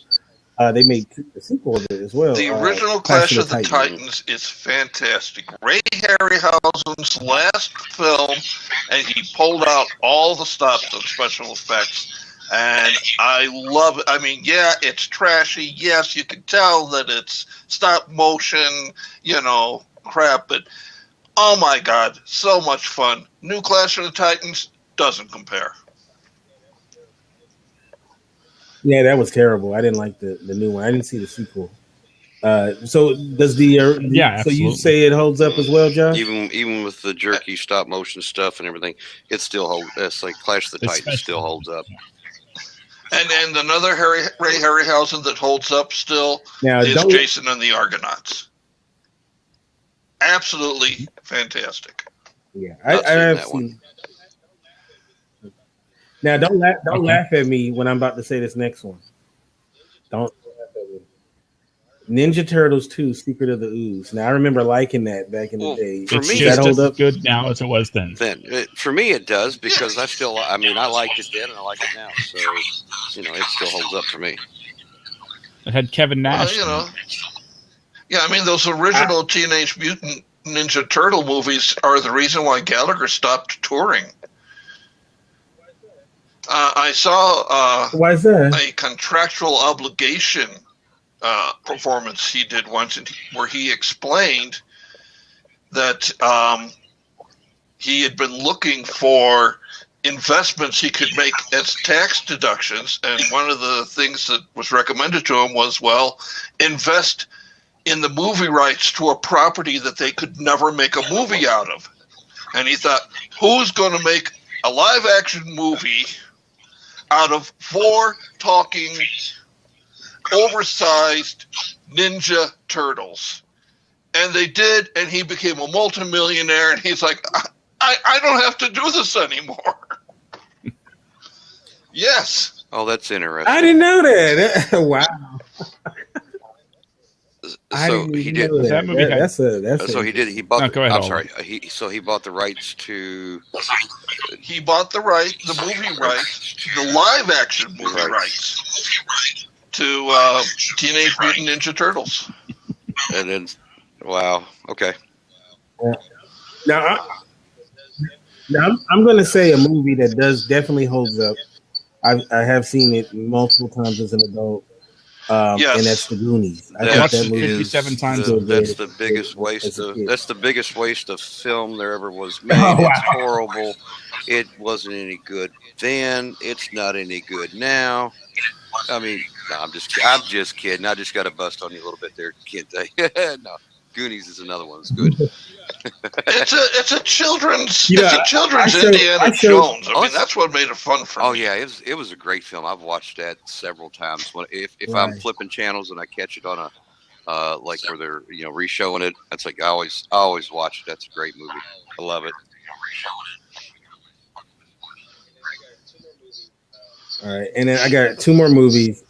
They made a sequel of it as well. The original Clash of the Titans is fantastic. Ray Harryhausen's last film, and he pulled out all the stops on special effects, and I love it. I mean, yeah, it's trashy. Yes, you can tell that it's stop motion, crap, but oh my God, so much fun. New Clash of the Titans doesn't compare. Yeah, that was terrible. I didn't like the new one. I didn't see the sequel. So does the so you say it holds up as well, Josh? Even with the jerky stop motion stuff and everything, it still holds. It's like Clash of the Titans still holds up. And another Ray Harryhausen that holds up still is Jason and the Argonauts. Absolutely fantastic. Yeah, I have seen. Now, don't laugh at me when I'm about to say this next one. Don't laugh at me. Ninja Turtles 2: Secret of the Ooze. Now, I remember liking that back in the day. For me, it's just as good now as it was then. For me, it does because I liked it then and I like it now. So, it still holds up for me. It had Kevin Nash. Those original Teenage Mutant Ninja Turtle movies are the reason why Gallagher stopped touring. I saw why is that? A contractual obligation performance he did once where he explained that he had been looking for investments he could make as tax deductions, and one of the things that was recommended to him was, invest in the movie rights to a property that they could never make a movie out of. And he thought, who's going to make a live-action movie out of 4 talking, oversized Ninja Turtles? And they did, and he became a multimillionaire, and he's like, I don't have to do this anymore. Yes. Oh, that's interesting. I didn't know that. Wow. So he did that movie. So he did. He bought. No, go ahead, I'm sorry. He bought the rights to. He bought the movie rights, the live action movie rights to Teenage Mutant Ninja Turtles. And then, wow. Okay. Now I'm going to say a movie that definitely holds up. I have seen it multiple times as an adult. Yes. And that's the Goonies. I watched it 57 times. That's the biggest waste of. That's the biggest waste of film there ever was made. It's horrible. It wasn't any good then. It's not any good now. I mean, no, I'm just kidding. I just got to bust on you a little bit there, kid. No, Goonies is another one that's good. It's a children's Indiana Jones. I mean, that's what made it fun for me. Oh yeah, it was a great film. I've watched that several times. If I'm flipping channels and I catch it on a like where they're re-showing it, that's like I always watch it. That's a great movie. I love it. All right, and then I got 2 more movies. Big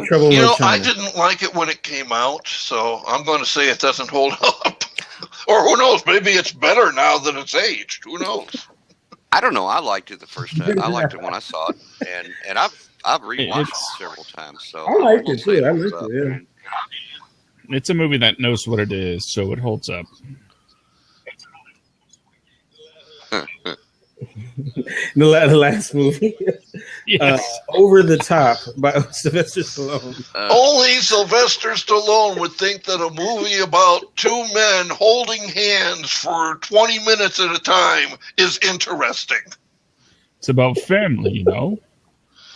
Trouble in Little China. I didn't like it when it came out, so I'm going to say it doesn't hold up. Or who knows? Maybe it's better now that it's aged. Who knows? I don't know. I liked it the first time. I liked it when I saw it, and I've rewatched it several times. So I liked it too. I liked it. Yeah. It's a movie that knows what it is, so it holds up. The last movie, yes. Over the Top by Sylvester Stallone. Only Sylvester Stallone would think that a movie about 2 men holding hands for 20 minutes at a time is interesting. It's about family,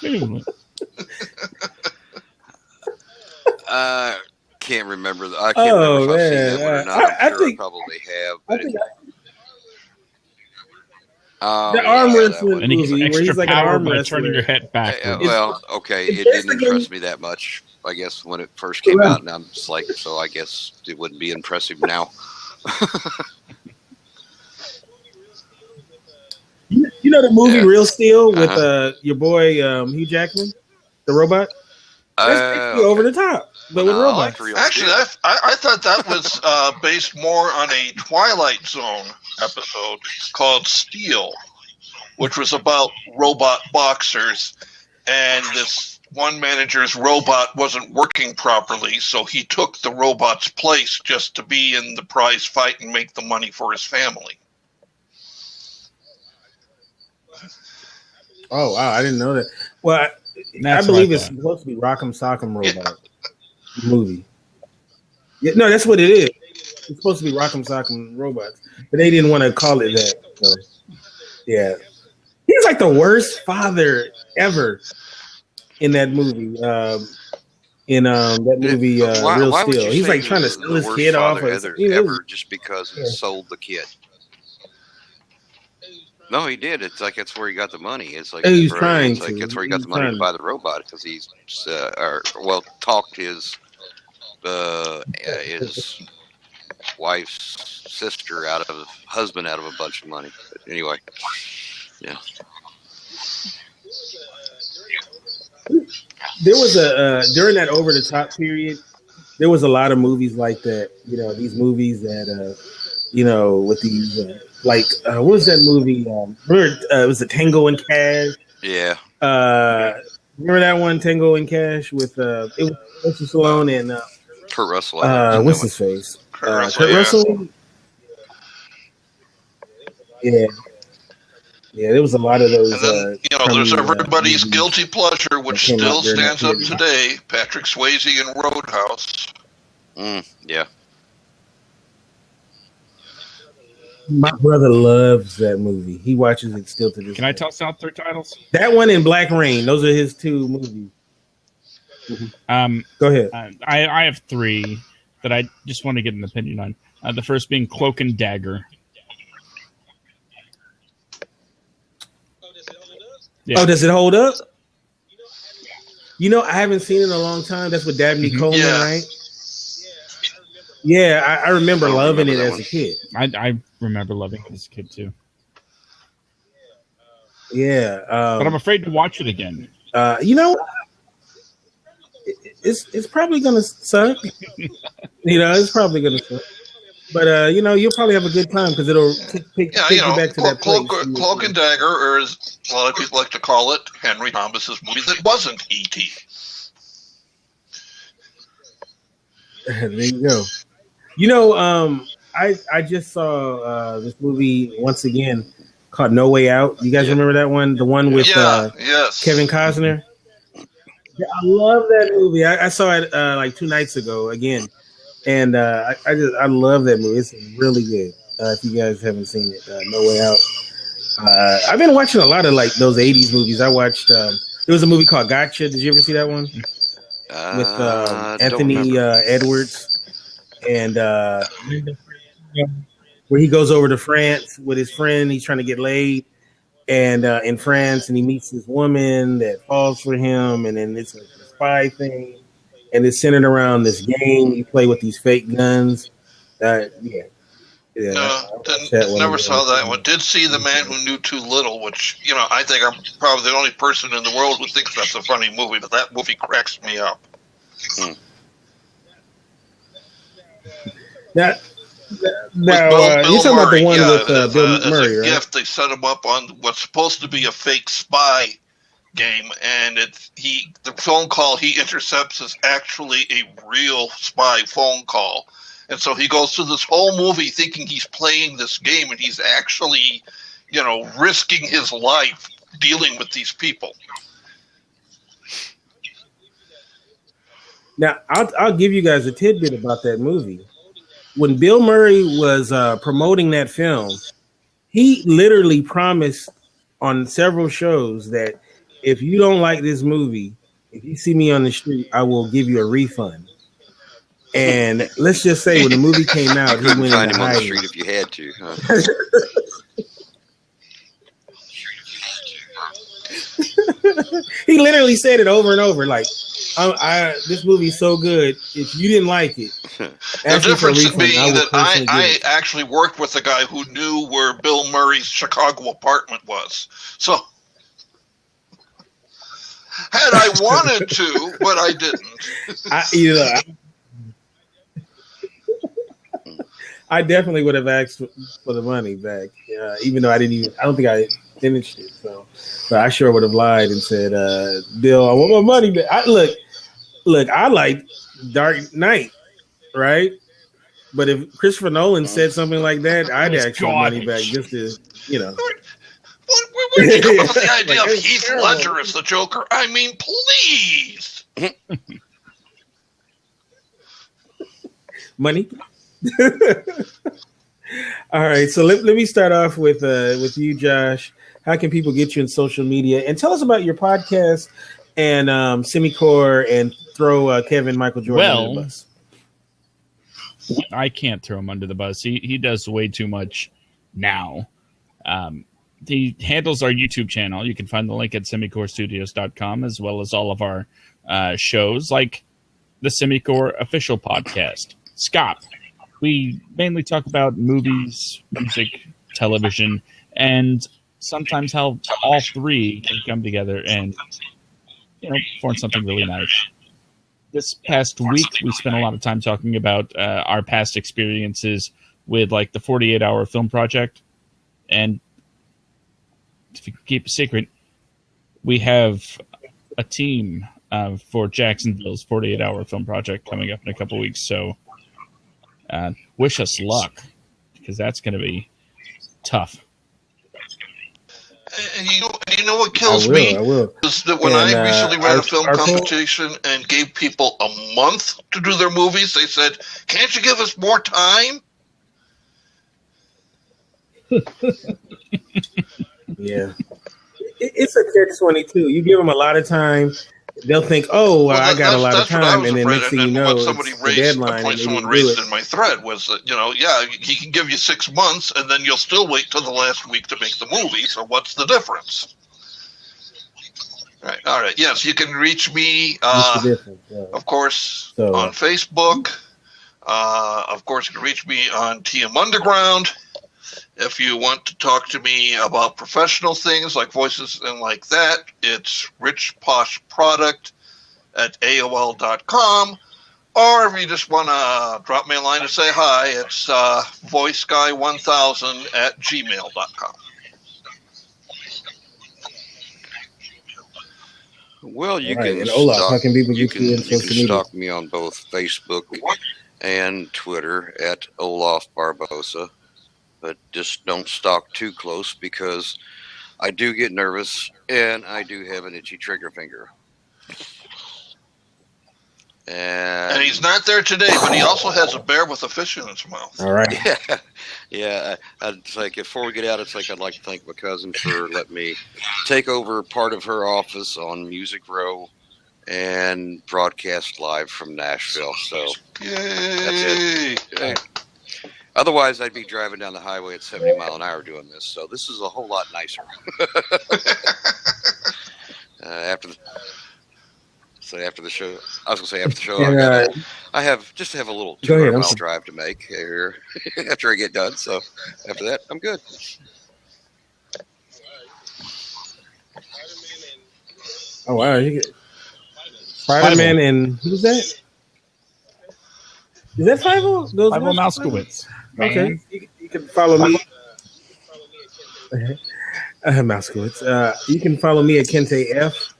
Family. Can't remember. I can't remember if I've seen that one or not. I'm sure I probably have. But the arm wrestling and he gets movie where he's like an arm wrestler. Turning your head backwards. Well, okay, it didn't impress me that much, I guess, when it first came out, and I'm just like, so I guess it wouldn't be impressive now. You know the movie Real Steel with your boy Hugh Jackman, the robot? That's basically Over the Top, but with robots. Actually, I thought that was based more on a Twilight Zone episode called Steel, which was about robot boxers, and this one manager's robot wasn't working properly, so he took the robot's place just to be in the prize fight and make the money for his family. Oh, wow, I didn't know that. Well, I believe it's supposed to be Rock'em Sock'em Robot movie. Yeah, no, that's what it is. It's supposed to be Rock'em Sock'em Robots, but they didn't want to call it that. So, yeah, he's like the worst father ever in that movie. That movie, Real Steel. He's like trying to steal his kid off. Ever just because he sold the kid. No, he did. It's like that's where he got the money. It's like he's trying to. That's where he got the money to buy the robot because he's talked his wife's husband out of a bunch of money. But anyway, yeah. There was during that Over the Top period, there was a lot of movies like that. These movies that with these. What was that movie? It was the Tango and Cash. Yeah. Remember that one, Tango and Cash, with it was Sylvester Stallone and Kurt Russell. What's his face? Kurt Russell. Yeah. Yeah, there was a lot of those. And then, there's everybody's guilty pleasure, which still stands up today. Patrick Swayze in Roadhouse. Yeah. My brother loves that movie. He watches it still to this day. Can I toss out 3 titles? That one and Black Rain. Those are his 2 movies. Go ahead. I have three that I just want to get an opinion on. The first being Cloak and Dagger. Yeah. Oh, does it hold up? You know, I haven't seen it in a long time. That's with Dabney Coleman, right? Yeah, I remember loving it as a kid. I remember loving it as a kid too. Yeah, but I'm afraid to watch it again. You know, it's probably gonna suck. It's probably gonna suck. But you know, you'll probably have a good time because it'll take you back to that place. Cloak and Dagger, or as a lot of people like to call it, Henry Thomas's movie that wasn't E.T. There you go. You know, I just saw this movie once again called No Way Out. You guys remember that one? The one with Kevin Costner. Yeah, I love that movie. I saw it like 2 nights ago again, and I love that movie. It's really good. If you guys haven't seen it, No Way Out. I've been watching a lot of like those '80s movies. I watched. There was a movie called Gotcha. Did you ever see that one? With Anthony Edwards. And where he goes over to France with his friend, he's trying to get laid, and in France, and he meets this woman that falls for him, and then it's a spy thing, and it's centered around this game you play with these fake guns. Never saw that one. Did see The Man Who Knew Too Little, which I think I'm probably the only person in the world who thinks that's a funny movie, but that movie cracks me up. Now, you're talking about the one with Bill Murray, right? Gift, they set him up on what's supposed to be a fake spy game, and the phone call he intercepts is actually a real spy phone call. And so he goes through this whole movie thinking he's playing this game, and he's actually, risking his life dealing with these people. Now, I'll give you guys a tidbit about that movie. When Bill Murray was promoting that film, he literally promised on several shows that if you don't like this movie, if you see me on the street, I will give you a refund. And let's just say when the movie came out, he went find him on the street if you had to. Huh? He literally said it over and over, like, this movie's so good. If you didn't like it, the difference being that I actually worked with a guy who knew where Bill Murray's Chicago apartment was. So, had I wanted to, but I didn't. I definitely would have asked for the money back, even though I don't think I finished it. So I sure would have lied and said, Bill, I want my money back. Look, I like Dark Knight, right? But if Christopher Nolan said something like that, I'd ask for money back just to, Where did you come up with the idea of Heath Ledger as the Joker? I mean, please. Money. All right, so let me start off with you, Josh. How can people get you in social media? And tell us about your podcast and Semicore, and throw Kevin Michael Jordan under the bus. I can't throw him under the bus. He does way too much now. He handles our YouTube channel. You can find the link at semicorestudios.com, as well as all of our shows, like the Semicore official podcast, Scott. We mainly talk about movies, music, television, and sometimes how all three can come together and form something really nice. This past week, we spent a lot of time talking about our past experiences with like the 48-hour film project. And if you can keep a secret, we have a team for Jacksonville's 48-hour film project coming up in a couple weeks. So wish us luck, because that's going to be tough. And you know what kills me? I will. Is that when I recently ran a film competition and gave people a month to do their movies, they said, "Can't you give us more time?" Yeah. It's a catch-22. You give them a lot of time, they'll think, oh, Well, I got a lot of that's what I time, was and then afraid. next thing And you then know, what somebody it's the raised, the deadline, point and they someone didn't do raised it. in my thread was that, yeah, he can give you 6 months, and then you'll still wait till the last week to make the movie. So what's the difference? Right. All right. Yes, you can reach me, What's the difference? of course, So, on Facebook. Of course, you can reach me on TM Underground. If you want to talk to me about professional things like voices and like that, it's richposhproduct@AOL.com. Or if you just want to drop me a line to say hi, it's voiceguy1000@gmail.com. Well, you right. can And Olaf, stalk. how can people You get you can on social media? stalk me on both Facebook and Twitter at Olaf Barbosa. But just don't stalk too close because I do get nervous and I do have an itchy trigger finger. And he's not there today, but he also has a bear with a fish in its mouth. All right. Yeah. It's like before we get out, it's like I'd like to thank my cousin for letting me take over part of her office on Music Row and broadcast live from Nashville. So Yay! that's it. Yay. Otherwise, I'd be driving down the highway at 70 mile an hour doing this. So this is a whole lot nicer. After the show, I was gonna say after the show, And, I have a little Go ahead, 200-mile drive to make here after I get done. So after that, I'm good. Oh wow, you get Spider-Man and who's that? Is that Five-O? Five-O Mouskowitz. Okay, you can follow me. Mouskowitz. You can follow me at Kente F.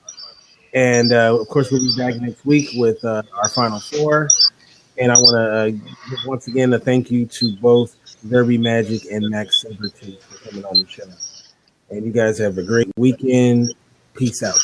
And of course, we'll be back next week with our final four. And I want to give once again a thank you to both zerbie-magic and Maxx Sabertooth for coming on the show. And you guys have a great weekend. Peace out.